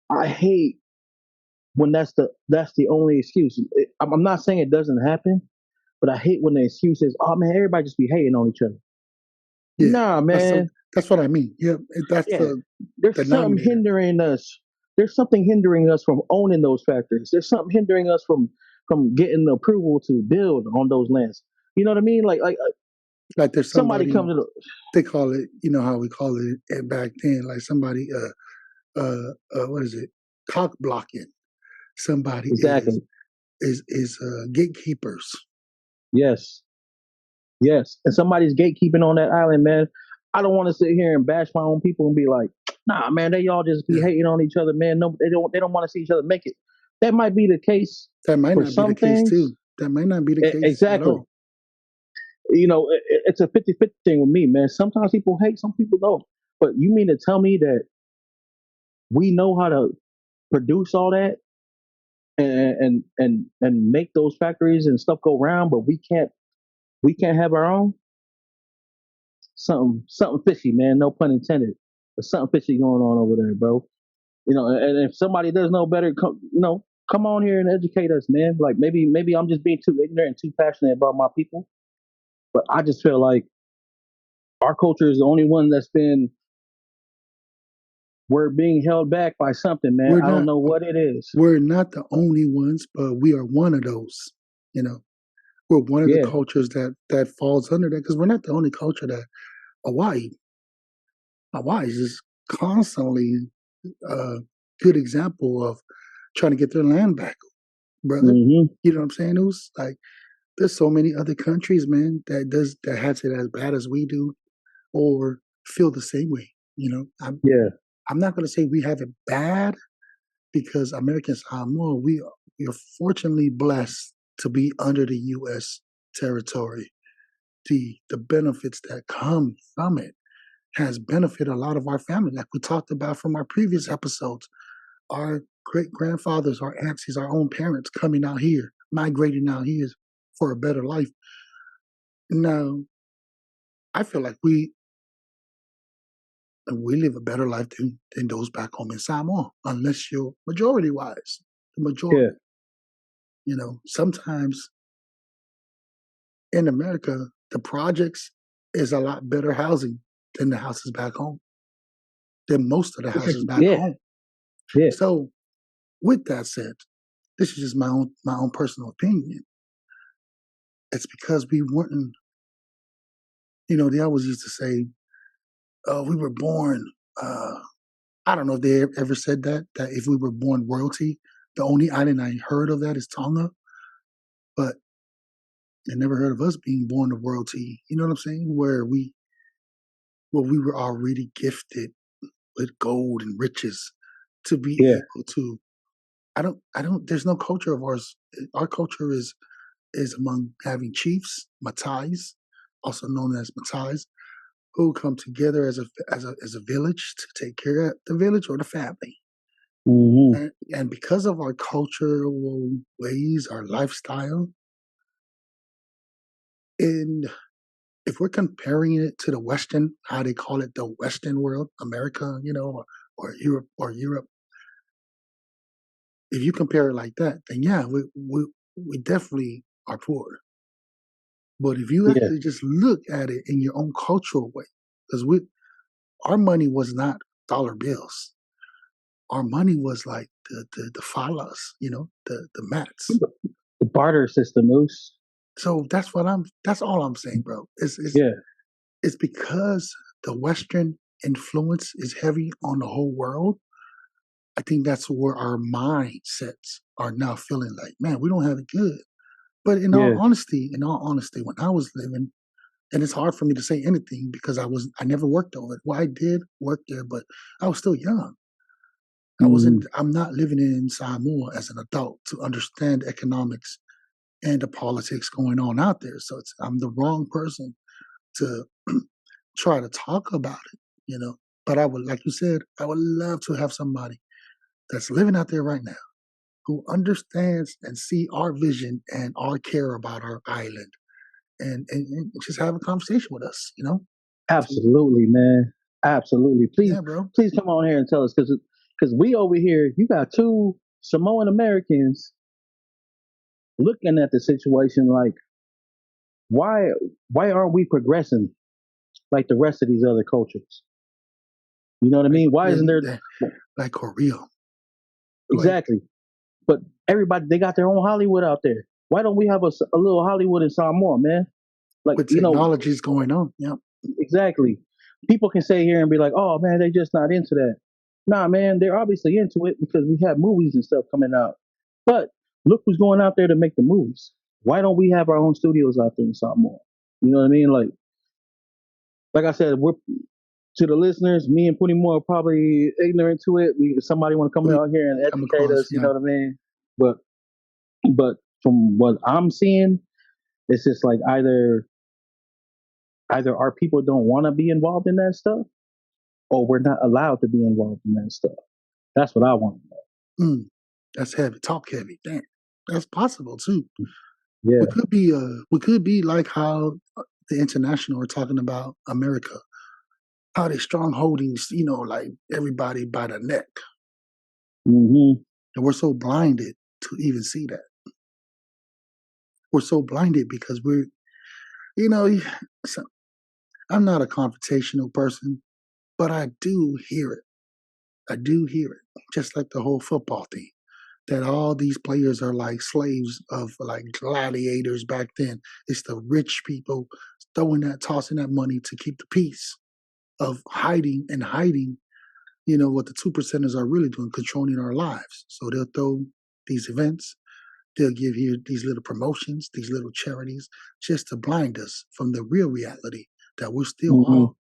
I hate when that's the only excuse. I'm not saying it doesn't happen, but I hate when the excuse is, "Oh man, everybody just be hating on each other." Yeah, nah, man. That's what I mean. Yeah, there's something hindering us. There's something hindering us from owning those factories. There's something hindering us from getting the approval to build on those lands. You know what I mean? Like Like there's Somebody somebody, comes to the, they call it, you know how we call it back then, like somebody, what is it? Cock blocking. Somebody exactly. is gatekeepers. Yes. Yes. And somebody's gatekeeping on that island, man. I don't want to sit here and bash my own people and be like, nah, man, they all just be Yeah. hating on each other, man. No, they don't want to see each other make it. That might be the case That might for not be the some case things. too. That might not be the case at Exactly. all. You know, it's a 50-50 thing with me, man. Sometimes people hate, some people don't. But you mean to tell me that we know how to produce all that and make those factories and stuff go round, but we can't have our own? Something fishy, man. No pun intended. But something fishy going on over there, bro. You know, and if somebody does know better, come on here and educate us, man. Like maybe I'm just being too ignorant and too passionate about my people. But I just feel like our culture is the only one we're being held back by something, man. We're I don't not know what it is. we're not the only ones, but we are one of those. You know, we're one of the Yeah, cultures that falls under that because we're not the only culture that Hawaii. Hawaii is just constantly a good example of trying to get their land back, brother. hmm You know what I'm saying? It was like there's so many other countries, man, that has it as bad as we do, or feel the same way. You know, yeah, I'm not going to say we have it bad because American Samoa, we are fortunately blessed to be under the U.S. territory. The benefits that come from it has benefited a lot of our family, like we talked about from our previous episodes. Our great grandfathers, our aunties, our own parents coming out here, migrating out here for a better life. Now, I feel like we live a better life than those back home in Samoa, unless you're majority wise, the yeah. majority. You know, sometimes in America, the projects is a lot better housing than the houses back home, than most of the houses back Yeah, home. yeah. So, with that said, this is just my own personal opinion. It's because we weren't, you know, they always used to say, "Oh, we were born." I don't know if they ever said that if we were born royalty. The only island I heard of that is Tonga, but I never heard of us being born of royalty. You know what I'm saying? Where we were already gifted with gold and riches to be Yeah. able to. I don't. There's no culture of ours. Our culture is among having chiefs, matais, also known as matais, who come together as a village to take care of the village or the family. hmm And because of our cultural ways, our lifestyle, and if we're comparing it to the Western, how they call it the Western world, America, you know, or Europe, if you compare it like that, then yeah, we definitely are poor. But if you Yeah. actually just look at it in your own cultural way, because our money was not dollar bills. Our money was like the falas, you know, the mats. The barter system, Moose. So that's all I'm saying, bro. Yeah. It's because the Western influence is heavy on the whole world. I think that's where our mindsets are now feeling like, man, we don't have it good. But Yeah. in all honesty, when I was living, and it's hard for me to say anything because I never worked over it. Well, I did work there, but I was still young. hmm I'm not living in Samoa as an adult to understand economics and the politics going on out there. So I'm the wrong person to try to talk about it, you know. But I would, like you said, I would love to have somebody that's living out there right now who understands and see our vision and our care about our island and just have a conversation with us, you know? So, Absolutely, man. Absolutely. yeah, bro. Please come on here and tell us because we over here, you got two Samoan Americans looking at the situation like why why aren't we progressing like the rest of these other cultures? You know what I Like, mean? Why isn't there like Korea. Like, exactly? But everybody they got their own Hollywood out there. Why don't we have a little Hollywood in Samoa, man? Like, With technology's going on. Yeah. exactly. People can say here and be like, "Oh man, they just not into that." Nah, man, they're obviously into it because we have movies and stuff coming out. But look who's going out there to make the movies. Why don't we have our own studios out there and something more? You know what I mean? Like I said, we're to the listeners. Me and Putty Moore are probably ignorant to it. Somebody want to come out here and Come educate across, us. You know what I mean? But from what I'm seeing, it's just like either our people don't want to be involved in that stuff, or we're not allowed to be involved in that stuff. That's what I want to know. That's heavy. Talk heavy. Damn. That's possible too. Yeah. We could be like how the international are talking about America. How they strong holdings, like everybody by the neck. Mm-hmm. And we're so blinded to even see that. We're so blinded because we're, so I'm not a confrontational person, but I do hear it. I do hear it. Just like the whole football thing, that all these players are like slaves of like gladiators back then. It's the rich people tossing that money to keep the peace of hiding, what the 2%ers are really doing, controlling our lives. So they'll throw these events, they'll give you these little promotions, these little charities, just to blind us from the real reality that we're still all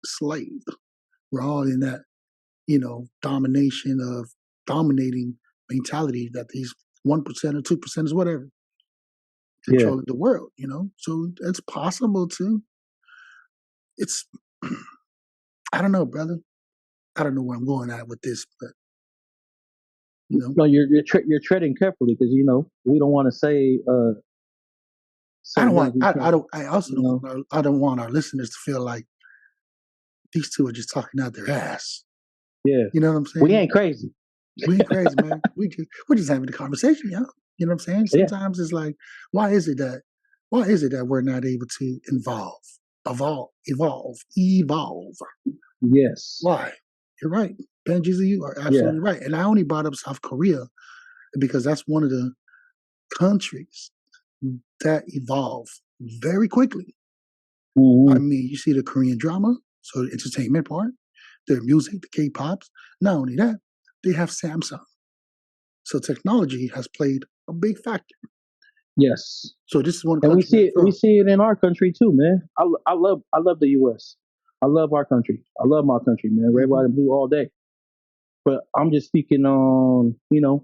slaves. We're all in that, domination of dominating mentality that these 1% or 2%ers, whatever, controlling the world, So it's possible to. It's, I don't know, brother. I don't know where I'm going at with this, but No, you're treading carefully because we don't want to say. I don't want. I also don't. I don't want our listeners to feel like these two are just talking out their ass. Yeah, you know what I'm saying. We ain't crazy. We ain't crazy, man. We're just having a conversation, yo. You know what I'm saying? Sometimes it's like, why is it that we're not able to evolve? Yes. Why? You're right, Benji. You are absolutely right. And I only brought up South Korea because that's one of the countries that evolve very quickly. Mm-hmm. I mean, you see the Korean drama, so the entertainment part, their music, the K-pops. Not only that, they have Samsung. So technology has played a big factor. Yes. So this is one country. And we see it in our country too, man. I love the U.S. I love our country. I love my country, man. Red, white, and blue all day. But I'm just speaking on, to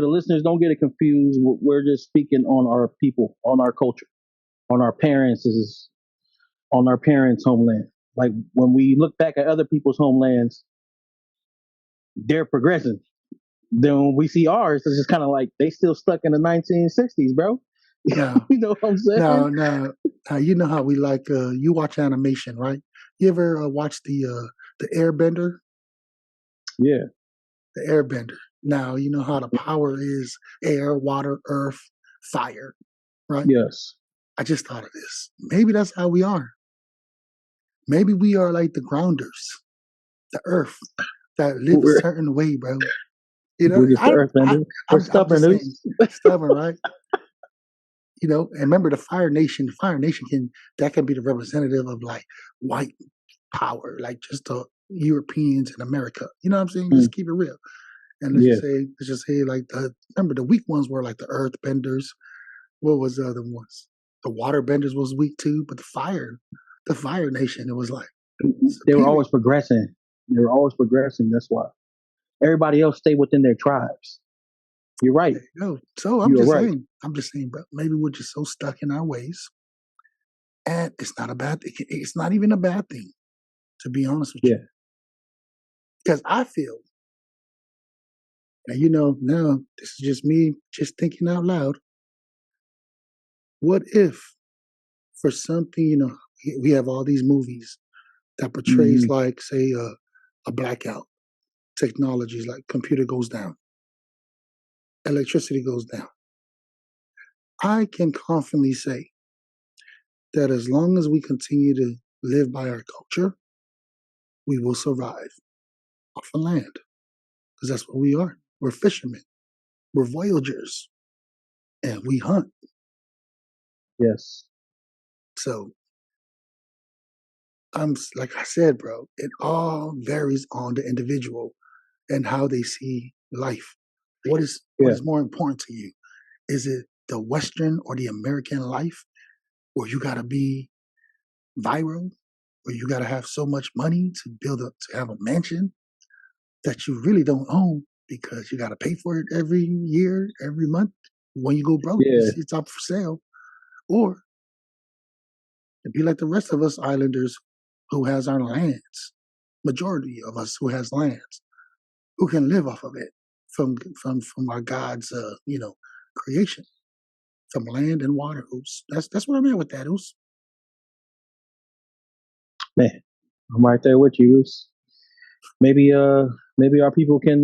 the listeners, don't get it confused. We're just speaking on our people, on our culture, on our parents' homeland. Like when we look back at other people's homelands, they're progressing. Then when we see ours, it's just kind of like they still stuck in the 1960s, bro. No, you know what I'm saying? No. You know how we like. You watch animation, right? You ever watch the Airbender? Yeah, the Airbender. Now you know how the power is air, water, earth, fire, right? Yes. I just thought of this. Maybe that's how we are. Maybe we are like the grounders, the earth that live a certain way, bro. We're just the earthbender. We're stubborn, stubborn, right? And remember the Fire Nation. The Fire Nation can be the representative of like white power, like just the Europeans in America. You know what I'm saying? Just keep it real. And let's just say like remember the weak ones were like the earthbenders. What was the other ones? The waterbenders was weak too, but the Fire Nation, it was like they were always progressing. That's why everybody else stayed within their tribes. You're right. So I'm just saying, bro. Maybe we're just so stuck in our ways, and it's not a bad thing. It's not even a bad thing, to be honest with you. Because I feel, and now this is just me, just thinking out loud. What if, for something, we have all these movies that portrays like, say, a blackout. Technologies like computer goes down, electricity goes down. I can confidently say that as long as we continue to live by our culture, we will survive off the land. Because that's what we are. We're fishermen. We're voyagers. And we hunt. Yes. So like I said, bro, it all varies on the individual and how they see life. What is more important to you? Is it the Western or the American life where you gotta be viral, where you gotta have so much money to have a mansion that you really don't own because you gotta pay for it every year, every month? When you go broke, it's up for sale. Or to be like the rest of us islanders who has our lands, majority of us who has lands, who can live off of it from our God's creation, from land and water. That's what I meant with that. Man, I'm right there with you. Maybe our people can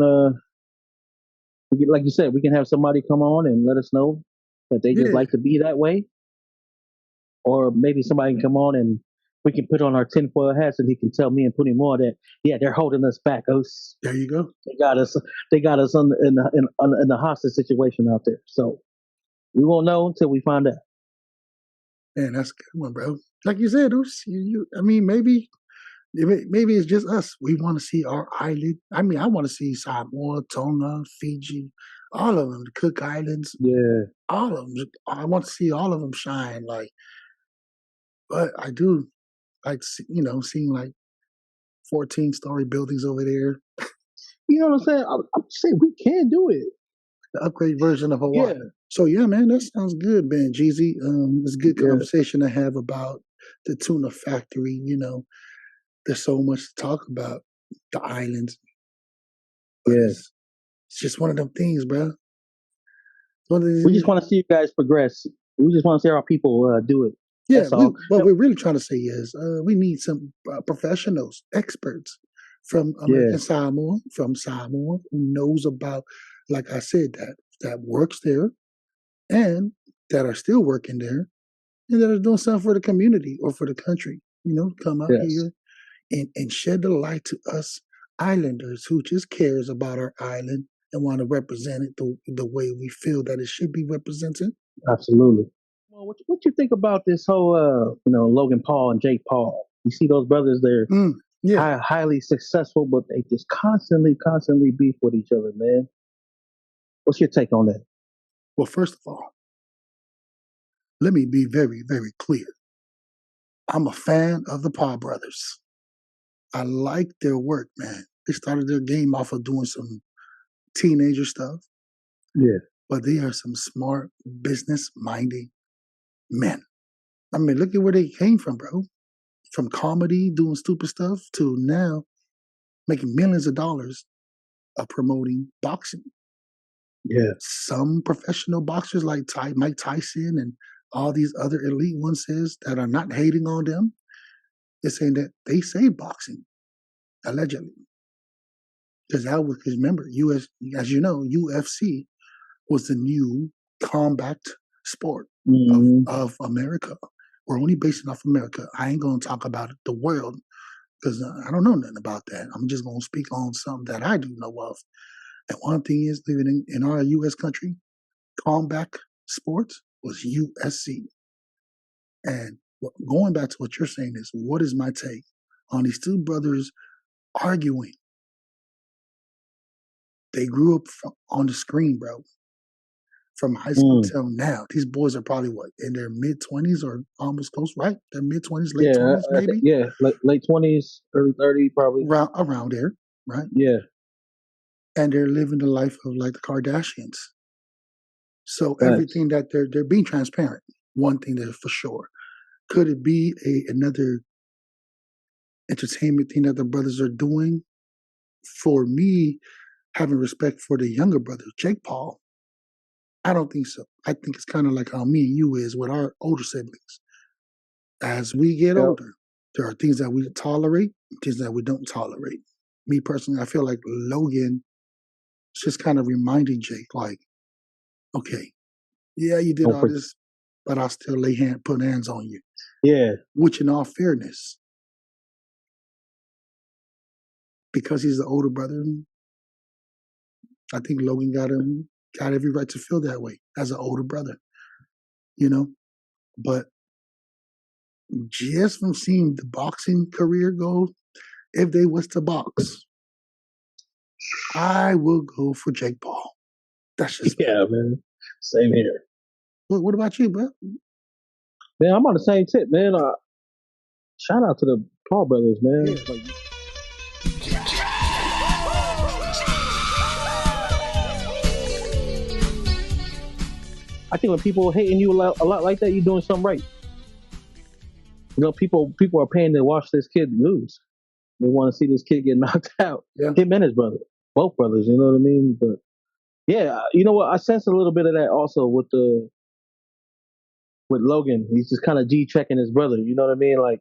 like you said, we can have somebody come on and let us know that they just like to be that way. Or maybe somebody can come on and we can put on our tinfoil hats and he can tell me and put him on that, they're holding us back. There you go. They got us in the hostage situation out there. So we won't know until we find out. Man, that's a good one, bro. Like you said, maybe it's just us. We want to see our island. I want to see Samoa, Tonga, Fiji, all of them, the Cook Islands. Yeah. All of them. I want to see all of them shine. But I do like, seeing like 14-story buildings over there. You know what I'm saying? I'm saying we can do it. The upgrade version of Hawaii. Yeah. So yeah, man, that sounds good, man. Jeezy. It's a good conversation to have about the tuna factory. There's so much to talk about the islands. But it's just one of them things, bro. We just want to see you guys progress. We just want to see our people do it. Yeah, what we're really trying to say is we need some professionals, experts from American Samoa, who knows about, like I said, that works there and that are still working there and that are doing something for the community or for the country. Come out here and shed the light to us islanders who just cares about our island and want to represent it the way we feel that it should be represented. Absolutely. Well, what you think about this whole, Logan Paul and Jake Paul? You see those brothers, they're highly successful, but they just constantly beef with each other, man. What's your take on that? Well, first of all, let me be very, very clear. I'm a fan of the Paul brothers. I like their work, man. They started their game off of doing some teenager stuff. Yeah. But they are some smart, business-minded men. Look at where they came from, bro. From comedy, doing stupid stuff, to now making millions of dollars of promoting boxing. Yeah. Some professional boxers like Mike Tyson and all these other elite ones that are not hating on them, they're saying that they saved boxing, allegedly. Because remember, as you know, UFC was the new combat sport of America. We're only basing off America. I ain't going to talk about the world because I don't know nothing about that. I'm just going to speak on something that I do know of. And one thing is, living in our U.S. country, combat sports was USC. And going back to what you're saying is, what is my take on these two brothers arguing? They grew up on the screen, bro. From high school till now. These boys are probably in their mid-20s or almost close, right? Their mid-20s, late 20s, maybe? Late 20s, early 30s, probably. Around there, right? Yeah. And they're living the life of like the Kardashians. So everything that they're being transparent. One thing that is for sure. Could it be another entertainment thing that the brothers are doing? For me, having respect for the younger brother, Jake Paul, I don't think so. I think it's kind of like how me and you is with our older siblings. As we get older, there are things that we tolerate, things that we don't tolerate. Me personally, I feel like Logan is just kind of reminding Jake, like, okay, yeah, you did all this, but I'll still put hands on you. Yeah. Which in all fairness, because he's the older brother, I think Logan got every right to feel that way as an older brother, But just from seeing the boxing career go, if they was to box, I will go for Jake Paul. That's just me. Yeah, man. Same here. What about you, bro? Man, I'm on the same tip, man. Shout out to the Paul brothers, man. Yeah. Like, I think when people hating you a lot like that, you're doing something right. You know, people are paying to watch this kid lose. They want to see this kid get knocked out. Yeah. Him and his brother, both brothers. You know what I mean? But yeah, you know what? I sense a little bit of that also with Logan. He's just kind of G-checking his brother. You know what I mean? Like,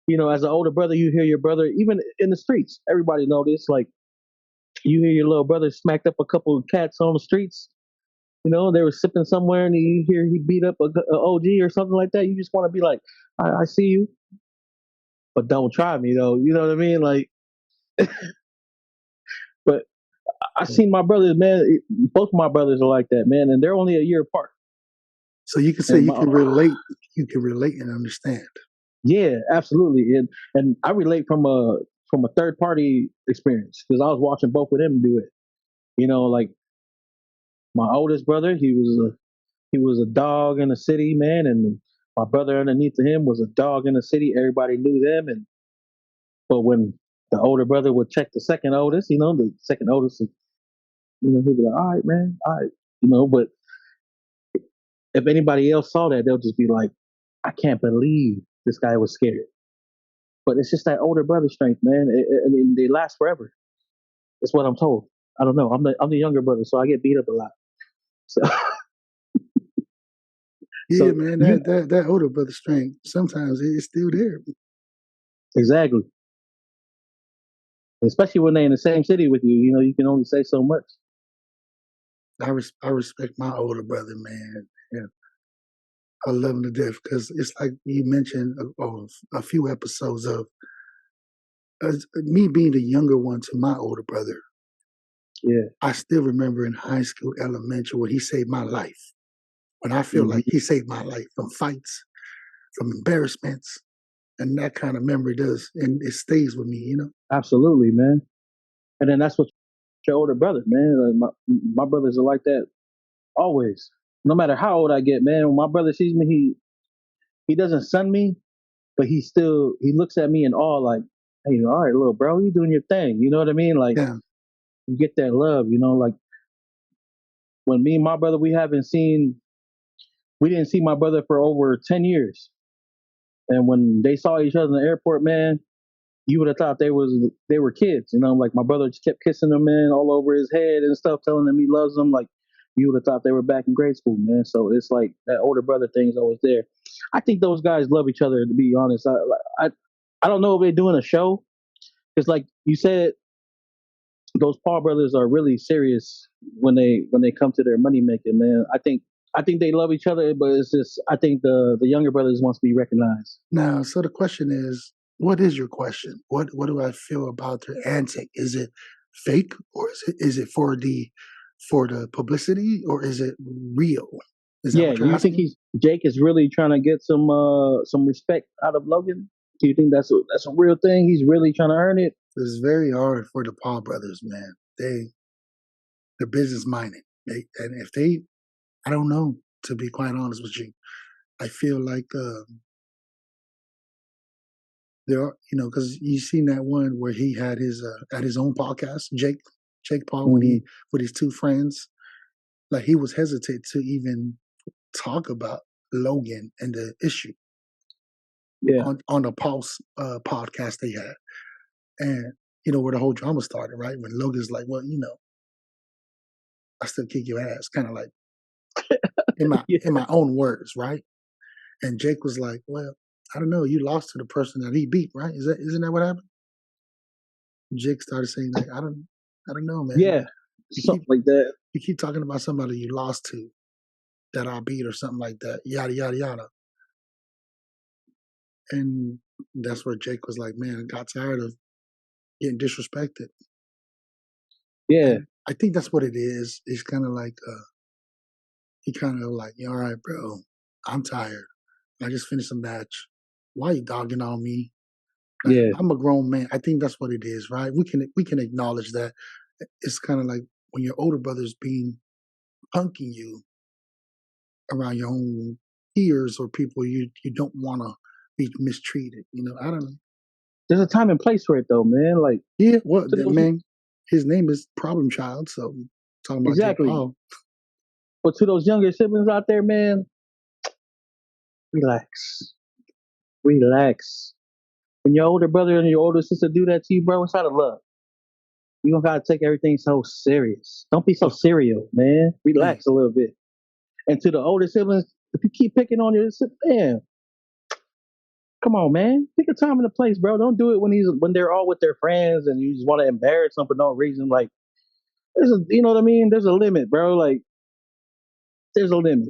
you know, as an older brother, you hear your brother, even in the streets, everybody know this. Like, you hear your little brother smacked up a couple of cats on the streets. You know, they were sipping somewhere, and you hear he beat up a OG or something like that. You just want to be like, I see you, but don't try me though. You know what I mean? Like, but I seen my brothers, man. Both my brothers are like that, man, and they're only a year apart. So you can say you can relate. You can relate and understand. Yeah, absolutely, and I relate from a third party experience because I was watching both of them do it. You know, like my oldest brother, he was a dog in the city, man, and my brother underneath of him was a dog in the city. Everybody knew them, but when the older brother would check the second oldest, you know, the second oldest, you know, he'd be like, "All right, man, all right," you know. But if anybody else saw that, they'll just be like, "I can't believe this guy was scared." But it's just that older brother strength, man. I mean, they last forever. That's what I'm told. I don't know. I'm the younger brother, so I get beat up a lot. So Yeah, so man, you, that older brother strength, sometimes it's still there. exactly. Especially when they're in the same city with you, you know, you can only say so much. I respect my older brother, man. Yeah. I love him to death because it's like you mentioned a few episodes of me being the younger one to my older brother. Yeah. I still remember in high school, elementary, when he saved my life. When I feel like he saved my life from fights, from embarrassments, and that kind of memory does, and it stays with me, you know? Absolutely, man. And then that's what your older brother, man. Like my brothers are like that always. No matter how old I get, man. When my brother sees me, he doesn't sun me, but he looks at me in awe, like, "Hey, all right, little bro, you doing your thing." You know what I mean? Like, Yeah. you get that love, you know. Like when me and my brother, we didn't see my brother for over 10 years, and when they saw each other in the airport, man, you would have thought they were kids, you know. Like my brother just kept kissing him, man, all over his head and stuff, telling him he loves them. Like you would have thought they were back in grade school, man. So it's like that older brother thing is always there. I think those guys love each other. To be honest, I don't know if they're doing a show because, like you said, those Paul brothers are really serious when they come to their money making, man. I think they love each other, but it's just I think the younger brothers wants to be recognized. Now, so the question is, what is your question? What do I feel about their antic? Is it fake, or is it for the publicity, or is it real? Is that Yeah, what you're you think asking? Jake is really trying to get some respect out of Logan? Do you think that's a real thing? He's really trying to earn it. It's very hard for the Paul brothers, man. They're business minded, and if they, I don't know, to be quite honest with you, I feel like there are, you know, because you seen that one where he had his at his own podcast, Jake Paul, when he with his two friends, like he was hesitant to even talk about Logan and the issue Yeah, on the Pulse podcast they had, and you know where the whole drama started, right? When Logan's like, well, you know, I still kick your ass, kind of like yeah, in my own words, right? And Jake was like, well, I don't know, you lost to the person that he beat, right? Isn't that what happened? Jake started saying like, I don't know, man. yeah, You something like that. keep talking about somebody you lost to that I beat or something like that, yada yada yada. And that's where Jake was like, man, I got tired of getting disrespected. Yeah, And I think that's what it is. It's kind of like he kind of like, all right, bro, I'm tired. I just finished a match. why you dogging on me? Like, Yeah. I'm a grown man. I think that's what it is, right? We can acknowledge that. It's kind of like when your older brother's being punking you around your own peers or people you don't want to be mistreated. I don't know. There's a time and place for it, though, man. Like, Yeah, well, to that those, man, his name is Problem Child. So talking about Jake exactly. Paul. But to those younger siblings out there, man, relax. Relax. When your older brother and your older sister do that to you, bro, it's out of love. You don't gotta take everything so serious. Don't be so serial, man. Man, Relax a little bit. And to the older siblings, if you keep picking on your sibling, man, come on, man. Pick a time and a place, bro. Don't do it when they're all with their friends and you just want to embarrass them for no reason. Like, you know what I mean? There's a limit, bro. Like, there's a limit.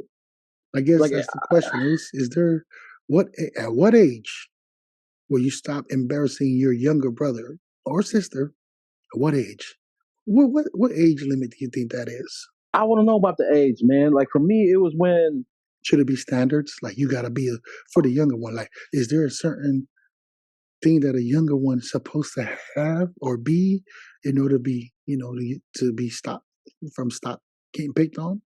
I guess Like, that's the question. Is there at what age will you stop embarrassing your younger brother or sister? At what age? What age limit do you think that is? I want to know about the age, man. Like for me, it was when Should it be standards? Like you got to be for the younger one. Like, is there a certain thing that a younger one's supposed to have or be in order to be, to be stopped from getting picked on?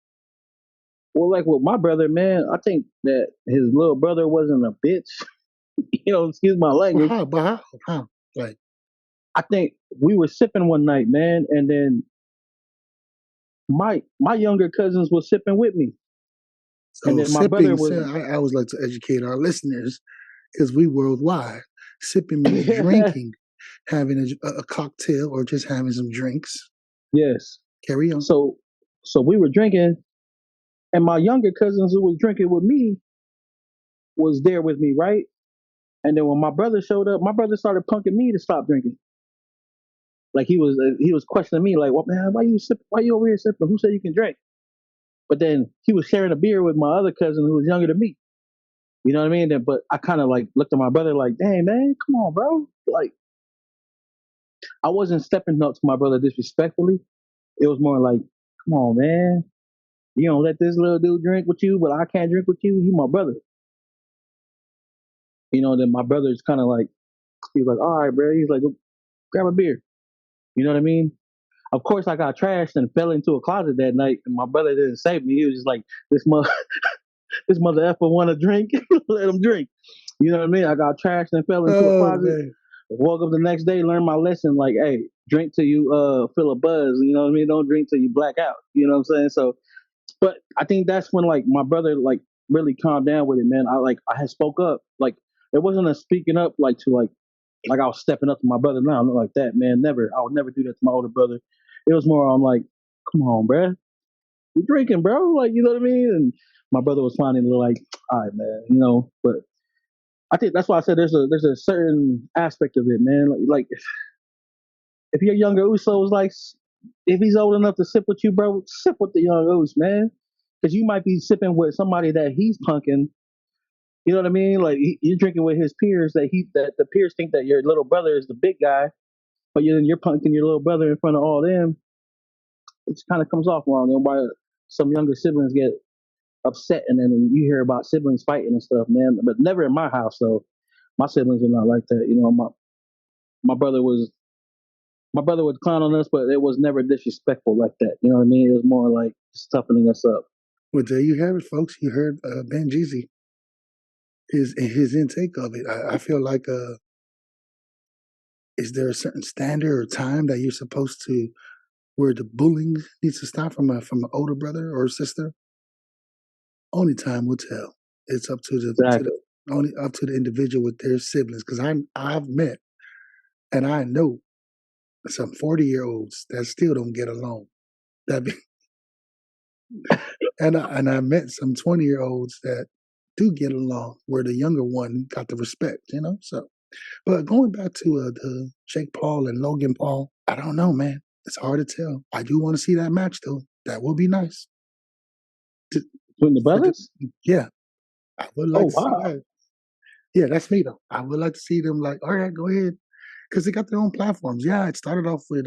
well, like with my brother, man, I think that his little brother wasn't a bitch. Excuse my Well, language. how? But how? Like, I think we were sipping one night, man, and then my younger cousins was sipping with me, and so then my brother sipping. was I always like to educate our listeners because we worldwide. Sipping means drinking, having a cocktail or just having some drinks. yes. Carry on. So we were drinking, and my younger cousins who was drinking with me was there with me, right? And then when my brother showed up, my brother started punking me to stop drinking. Like he was questioning me, like, "What man? Why you sipping? Why you over here sipping? Who said you can drink?" But then he was sharing a beer with my other cousin who was younger than me. You know what I mean? But I kind of like looked at my brother like, "Dang man, come on, bro!" Like I wasn't stepping up to my brother disrespectfully. It was more like, "Come on, man, you don't let this little dude drink with you, but I can't drink with you. You my brother." Then my brother's kind of like, he's like, "All right, bro." He's like, "Go grab a beer." You know what I mean? Of course, I got trashed and fell into a closet that night, and my brother didn't save me. He was just like, this mother effer want to drink, let him drink. You know what I mean? I got trashed and fell into a Oh closet. man. Woke up the next day, learned my lesson. Like, hey, drink till you feel a buzz. You know what I mean? Don't drink till you black out. You know what I'm saying? So, but I think that's when like my brother like really calmed down with it, man. I had spoke up. Like it wasn't a speaking up like to like I was stepping up to my brother. No, not like that, man. Never. I would never do that to my older brother. It was more on like, come on, bruh. You drinking, bro? Like, you know what I mean? And my brother was finding a little like, all right, man, But I think that's why I said there's a certain aspect of it, man. Like if your younger Uso was like, if he's old enough to sip with you, bro, sip with the young Us, man. Because you might be sipping with somebody that he's punking. You know what I mean? Like you're drinking with his peers that the peers think that your little brother is the big guy, but you're punking your little brother in front of all them. It kind of comes off wrong, and why some younger siblings get upset, and then you hear about siblings fighting and stuff, man. But never in my house, though. My siblings were not like that. My brother would clown on us, but it was never disrespectful like that. You know what I mean? It was more like just toughening us up. Well, there you have it, folks. You heard Ben Jeezy, his intake of it. I feel like, is there a certain standard or time that you're supposed to, where the bullying needs to stop from an older brother or sister? Only time will tell. It's up to Exactly. only up to the individual with their siblings. Because I've met and I know some 40-year-olds that still don't get along. That be, and I met some 20-year-olds that do get along, where the younger one got the respect. So. But going back to the Jake Paul and Logan Paul, I don't know, man. It's hard to tell. I do want to see that match, though. That would be nice. Between the brothers? Yeah, I would Oh like to see wow. that. Yeah, that's me, though. I would like to see them like, all right, go ahead. Because they got their own platforms. Yeah, it started off with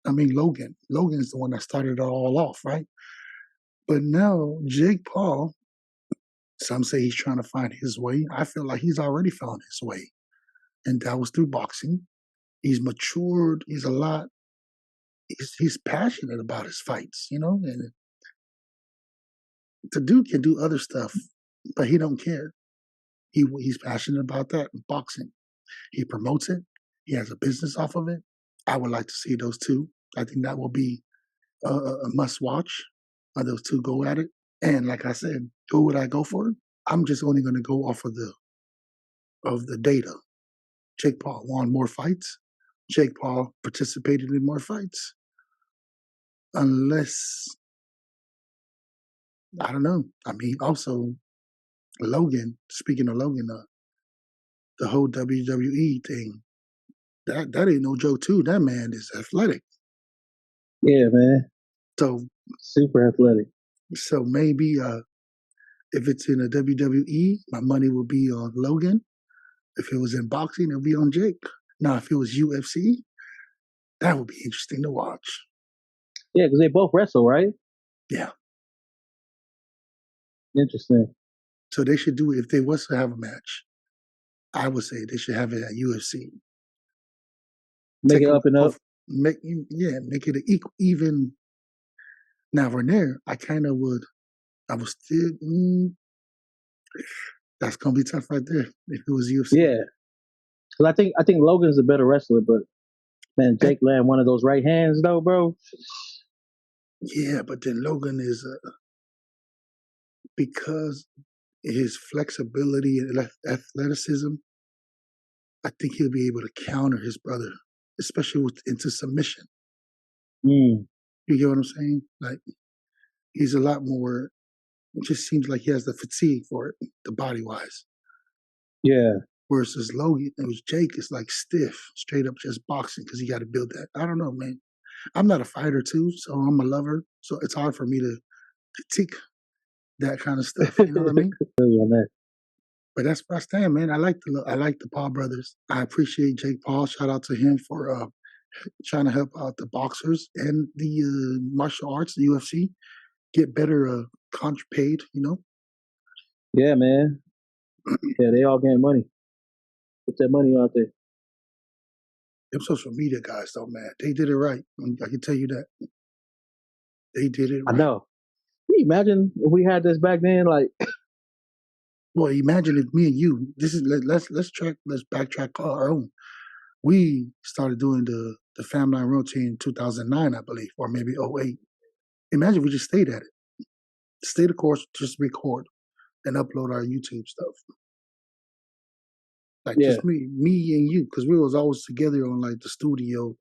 Logan. Logan's the one that started it all off, right? But now Jake Paul Some say he's trying to find his way. I feel like he's already found his way, and that was through boxing. He's matured. He's a lot. He's passionate about his fights, and the dude can do other stuff, but he don't care. He's passionate about that boxing. He promotes it. He has a business off of it. I would like to see those two. I think that will be a must watch. Those two go at it. And like I said, who would I go for? I'm just only going to go off of the data. Jake Paul won more fights. Jake Paul participated in more fights. Unless, I don't know. I mean, also, Logan, speaking of Logan, the whole WWE thing, that ain't no joke too. That man is athletic. Yeah, man. So super athletic. So maybe if it's in a WWE, my money will be on Logan. If it was in boxing, it'll be on Jake. Now, if it was UFC, that would be interesting to watch. Yeah, because they both wrestle, right? Yeah. Interesting. So they should do it. If they was to have a match, I would say they should have it at UFC. Make it up and up. Make it an even. Now, from there, I was still, that's going to be tough right there if it was UFC. Yeah. Because I think Logan's a better wrestler, but man, Jake land one of those right hands though, bro. Yeah, but then Logan is, because his flexibility and athleticism, I think he'll be able to counter his brother, especially into submission. You get what I'm saying? Like, he's a lot more, it just seems like he has the fatigue for it, the body-wise. Yeah. Versus Logan, it was Jake is like stiff, straight up just boxing because he got to build that. I don't know, man. I'm not a fighter too, so I'm a lover. So it's hard for me to critique that kind of stuff. You know what I mean? But that's where I stand, man. I like the Paul brothers. I appreciate Jake Paul. Shout out to him for trying to help out the boxers and the martial arts, the UFC, get better paid. Yeah, man. Yeah, they all getting money. Put that money out there. Them social media guys, though, man, they did it right. I can tell you that. They did it right. I know. Can you imagine if we had this back then? Like, well, imagine if me and you. Let's backtrack our own. We started doing the Family Line routine in 2009, I believe, or maybe 2008. Imagine if we just stayed at it. Stay the course, just record and upload our YouTube stuff. Like just me and you, because we was always together on like the studio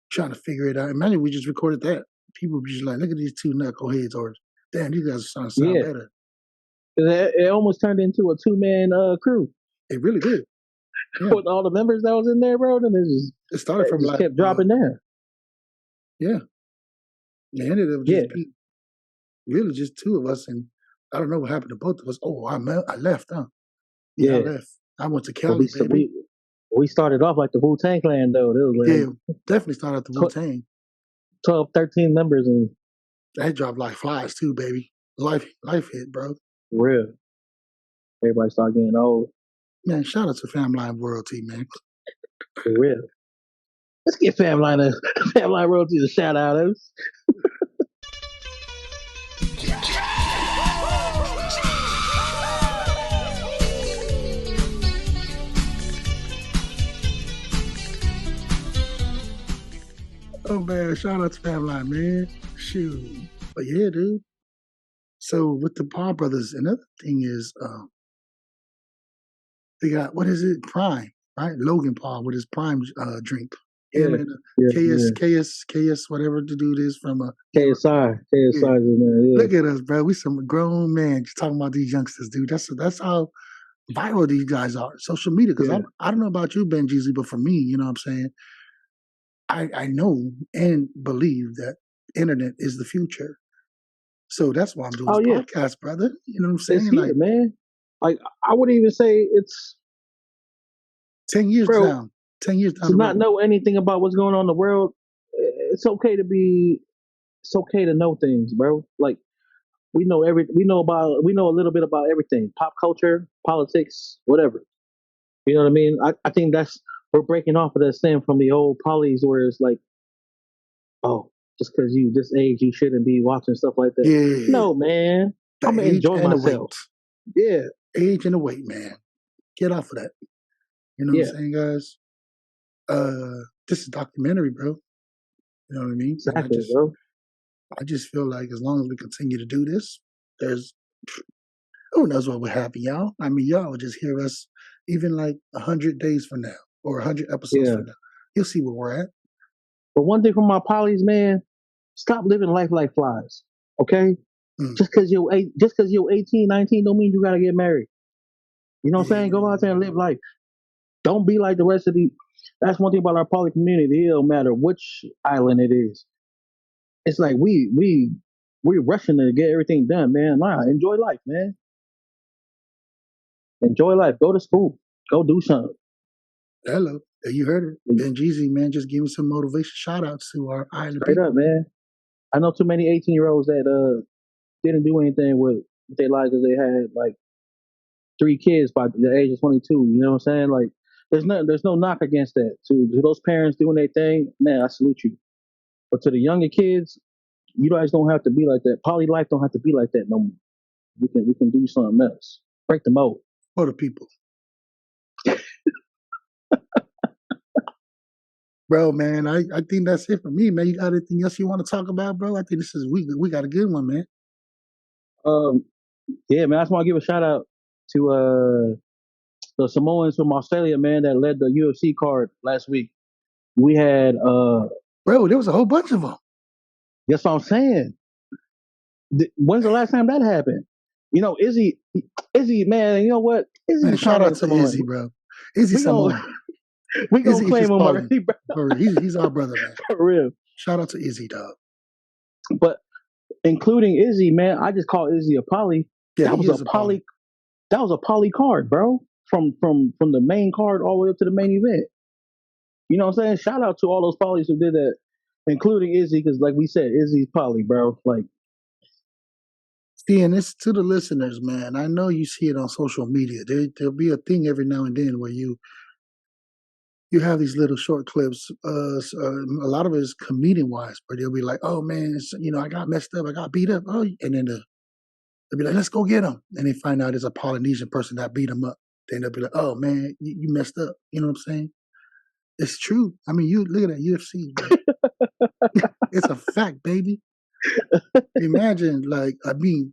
trying to figure it out. Imagine we just recorded that. People would be just like, look at these two knuckleheads, or damn, these guys are starting to sound better. It almost turned into a 2-man crew. It really did. Yeah. With all the members that was in there, bro, then it started from just kept dropping down. Yeah. It ended up just being really just two of us, and I don't know what happened to both of us. Oh, I left, huh? Yeah, I left. I went to Cali, baby. We started off like the Wu-Tang Clan, though. Definitely started at the Wu-Tang. 12, 13 members. And that dropped like flies, too, baby. Life hit, bro. For real. Everybody started getting old. Man, shout out to Family Line Royalty, man. For real. Let's get Family Line Royalty a shout out. Oh, man, shout out to Family Line, man. Shoot. But yeah, dude. So with the Paul brothers, another thing is they got, what is it? Prime, right? Logan Paul with his Prime drink. Him and KS, whatever the dude is from KSI. KSI is in there. Look at us, bro. We some grown men just talking about these youngsters, dude. That's how viral these guys are. Social media, because I don't know about you, Ben Jeezy, but for me, you know what I'm saying? I know and believe that internet is the future. So that's why I'm doing this podcast, brother. You know what I'm saying? It's here, man. Like, I would even say it's 10 years down. 10 years down. To not know anything about what's going on in the world, it's okay to know things, bro. Like, We know we know a little bit about everything. Pop culture, politics, whatever. You know what I mean? I think we're breaking off of that stem from the old polys where it's like, oh, just because you this age you shouldn't be watching stuff like that. Yeah. No, man. The I'm gonna age enjoy and myself. The weight. Yeah. Age and the weight, man. Get off of that. You know what I'm saying, guys? This is a documentary, bro. You know what I mean? Exactly, bro. I just feel like as long as we continue to do this, there's who knows what will happen, y'all. I mean, y'all will just hear us even like 100 days from now or 100 episodes from now. You'll see where we're at. But one thing from my polys, man, stop living life like flies. Okay? Just because you're 18, 19 don't mean you gotta get married. You know what I'm saying? Go out there and live life. Don't be like the rest of the. That's one thing about our poly community. It don't matter which island it is. It's like we're rushing to get everything done, man. Nah, enjoy life, man. Enjoy life. Go to school. Go do something. Hello, you heard it. Ben Jeezy, man, just give me some motivation. Shout out to our island Straight people. Up, man. I know too many 18-year-olds that didn't do anything with their lives because they had like 3 kids by the age of 22. You know what I'm saying? Like, there's no knock against that. To those parents doing their thing, man, I salute you. But to the younger kids, you guys don't have to be like that. Poly life don't have to be like that no more. We can do something else. Break the mold. For the people. Bro, man, I think that's it for me, man. You got anything else you want to talk about, bro? I think we got a good one, man. Yeah, man. I just want to give a shout out to the Samoans from Australia, man, that led the UFC card last week. We had bro, there was a whole bunch of them. That's what I'm saying. When's the last time that happened? You know, Izzy, man. You know what? Man, shout out to Izzy, bro. Izzy Samoan. We gonna claim him already, bro. He's our brother, man. For real. Shout out to Izzy, dog. But including Izzy, man, I just call Izzy a poly. Yeah, that was a poly. That was a poly card, bro. From the main card all the way up to the main event. You know what I'm saying? Shout out to all those polys who did that, including Izzy, because like we said, Izzy's poly, bro. Like, see, and it's to the listeners, man. I know you see it on social media. There'll be a thing every now and then where you have these little short clips. A lot of it is comedian wise, where they'll be like, "Oh man, I got messed up, I got beat up." Oh, and then they'll be like, "Let's go get him," and they find out it's a Polynesian person that beat him up. Then they'll be like, "Oh man, you messed up." You know what I'm saying? It's true. I mean, you look at that UFC. It's a fact, baby. Imagine,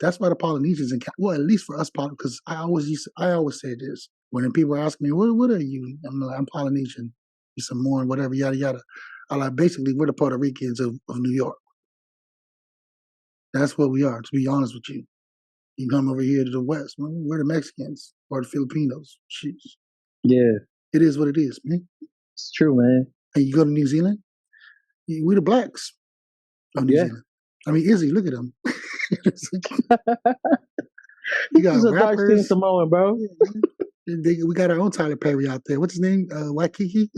that's why the Polynesians at least for us, because I always say this when people ask me, "What are you?" I'm like, "I'm Polynesian, you Samoan, whatever, yada yada." I like basically we're the Puerto Ricans of New York. That's what we are. To be honest with you, you come over here to the West, man, we're the Mexicans or the Filipinos. Jeez. Yeah, it is what it is, man. It's true, man. And you go to New Zealand, we the blacks of New Zealand. I mean, Izzy, look at him. You got He's a rappers. dark-skinned Samoan, bro. We got our own Tyler Perry out there. What's his name? Waikiki?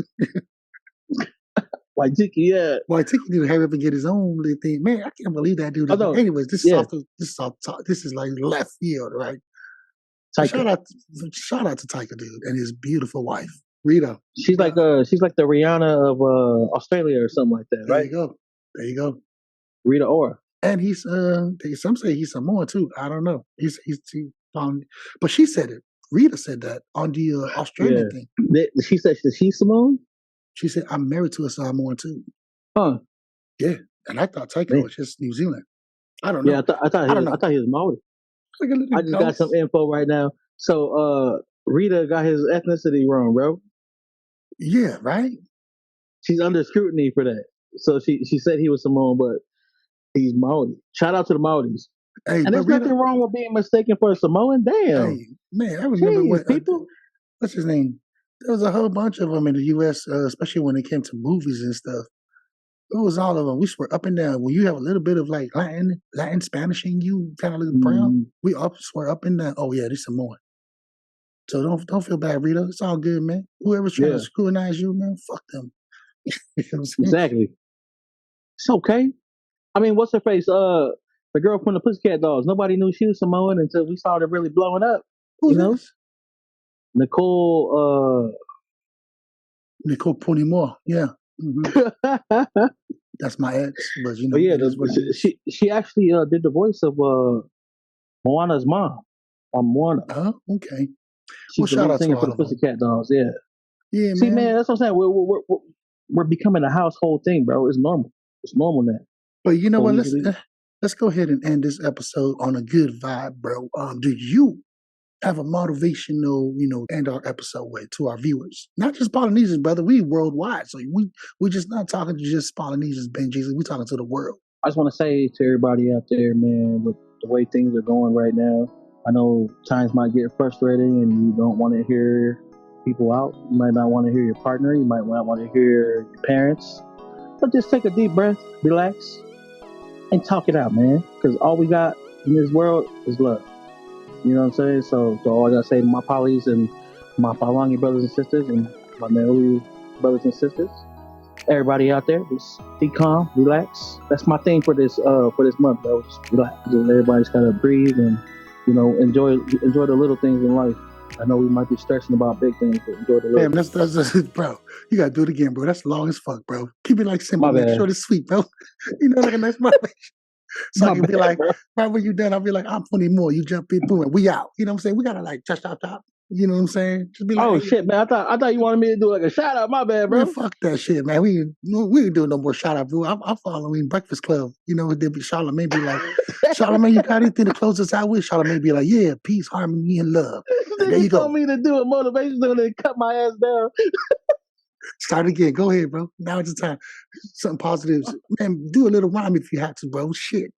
Waitiki, yeah. Waitiki need to hurry up and get his own little thing. Man, I can't believe that dude. Anyways, this is like left field, right? So shout out to Taika, dude, and his beautiful wife, Rita. She's like the Rihanna of Australia or something like that, right? There you go. Rita Ora. And he's some say he's Samoan too. I don't know. He's but she said it. Rita said that on the Australian thing. She said she's Samoan? She said, "I'm married to a Samoan too." Huh. Yeah. And I thought Taika was just New Zealand. I don't know. Yeah, I thought he was Maori. I just got some info right now. So Rita got his ethnicity wrong, bro. Yeah, right? She's under scrutiny for that. So she said he was Samoan, but he's Maori. Shout out to the Maoris. Hey, and there's nothing wrong with being mistaken for a Samoan. Damn. Hey, man, I remember people. What's his name? There was a whole bunch of them in the U.S., especially when it came to movies and stuff. It was all of them. We swear up and down. When you have a little bit of like Latin Spanish in you, kind of look brown, we swear up and down. Oh yeah, this Samoan. So don't feel bad, Rita. It's all good, man. Whoever's trying to scrutinize you, man, fuck them. Exactly. It's okay. I mean, what's her face? The the girl from the Pussycat Dolls. Nobody knew she was Samoan until we started really blowing up. Who's this? Nicole. Nicole Ponymore. Yeah. Mm-hmm. That's my ex, but you know. But yeah, she actually did the voice of Moana's mom on Moana. Oh, okay. She's the lead singer for the Pussycat Dolls. Yeah. Yeah, See, man, that's what I'm saying. We're becoming a household thing, bro. It's normal. It's normal now. But you know what? Let's go ahead and end this episode on a good vibe, bro. Do you have a motivational, end our episode with to our viewers? Not just Polynesians, brother. We worldwide. So we just not talking to just Polynesians, Benjis. We talking to the world. I just want to say to everybody out there, man, with the way things are going right now, I know times might get frustrating and you don't want to hear people out. You might not want to hear your partner. You might not want to hear your parents. But just take a deep breath, relax, and talk it out, man. Because all we got in this world is love. You know what I'm saying? So all I got to say to my polys and my Palangi brothers and sisters and my Maori brothers and sisters, everybody out there, just be calm, relax. That's my thing for this month, bro. Just relax. Everybody's got to breathe and, enjoy the little things in life. I know we might be stressing about big things, but enjoy the little things. That's bro. You gotta do it again, bro. That's long as fuck, bro. Keep it like simple, make sure it's sweet, bro. Like a nice motivation. So I can be like, right when you done, I'll be like, I'm 20 more. You jump in, boom, and we out. You know what I'm saying? We gotta like chop. You know what I'm saying? Just be like, oh shit, man! I thought you wanted me to do like a shout out. My bad, bro. Man, fuck that shit, man. We ain't doing no more shout out, bro. I'm following Breakfast Club. They'd be Charlamagne be like, Charlamagne, you got anything to close us out with? Charlamagne be like, yeah, peace, harmony, and love. And there you go. Told me to do a motivation and then cut my ass down. Start again. Go ahead, bro. Now it's the time. Something positive. Man, do a little rhyme if you have to, bro. Shit.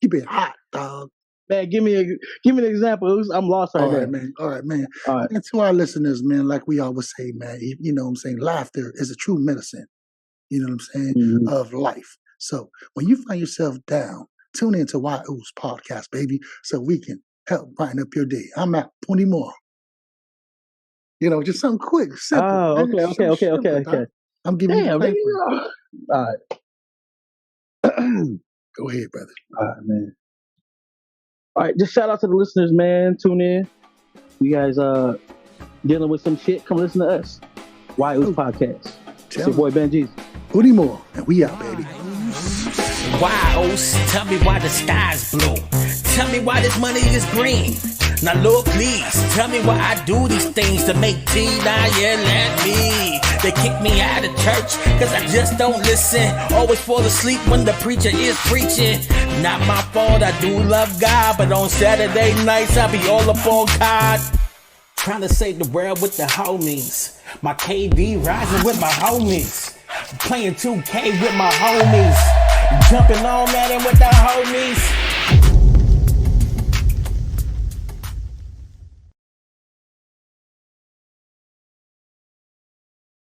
Keep it hot, dog. Man, give me an example. I'm lost right now. All right, man. All right. And to our listeners, man, like we always say, man, you know what I'm saying? Laughter is a true medicine, you know what I'm saying, of life. So when you find yourself down, tune in to whyuce podcast, baby, so we can help brighten up your day. I'm at 20 more. Just something quick, simple. Oh, okay. I'm giving you baby. All right. Go ahead, brother. All right, man. All right, just shout out to the listeners, man. Tune in. You guys dealing with some shit, come listen to us. whyuce podcast. It's your boy Benji. 20 more, and we out, baby. Whyuce, tell me why the sky's blue. Tell me why this money is green. Now Lord, please, tell me why I do these things to make tea. Now yell at me. They kick me out of church, cause I just don't listen. Always fall asleep when the preacher is preaching. Not my fault, I do love God, but on Saturday nights I be all up on God. Trying to save the world with the homies. My KD rising with my homies. Playing 2K with my homies. Jumping on at it with the homies.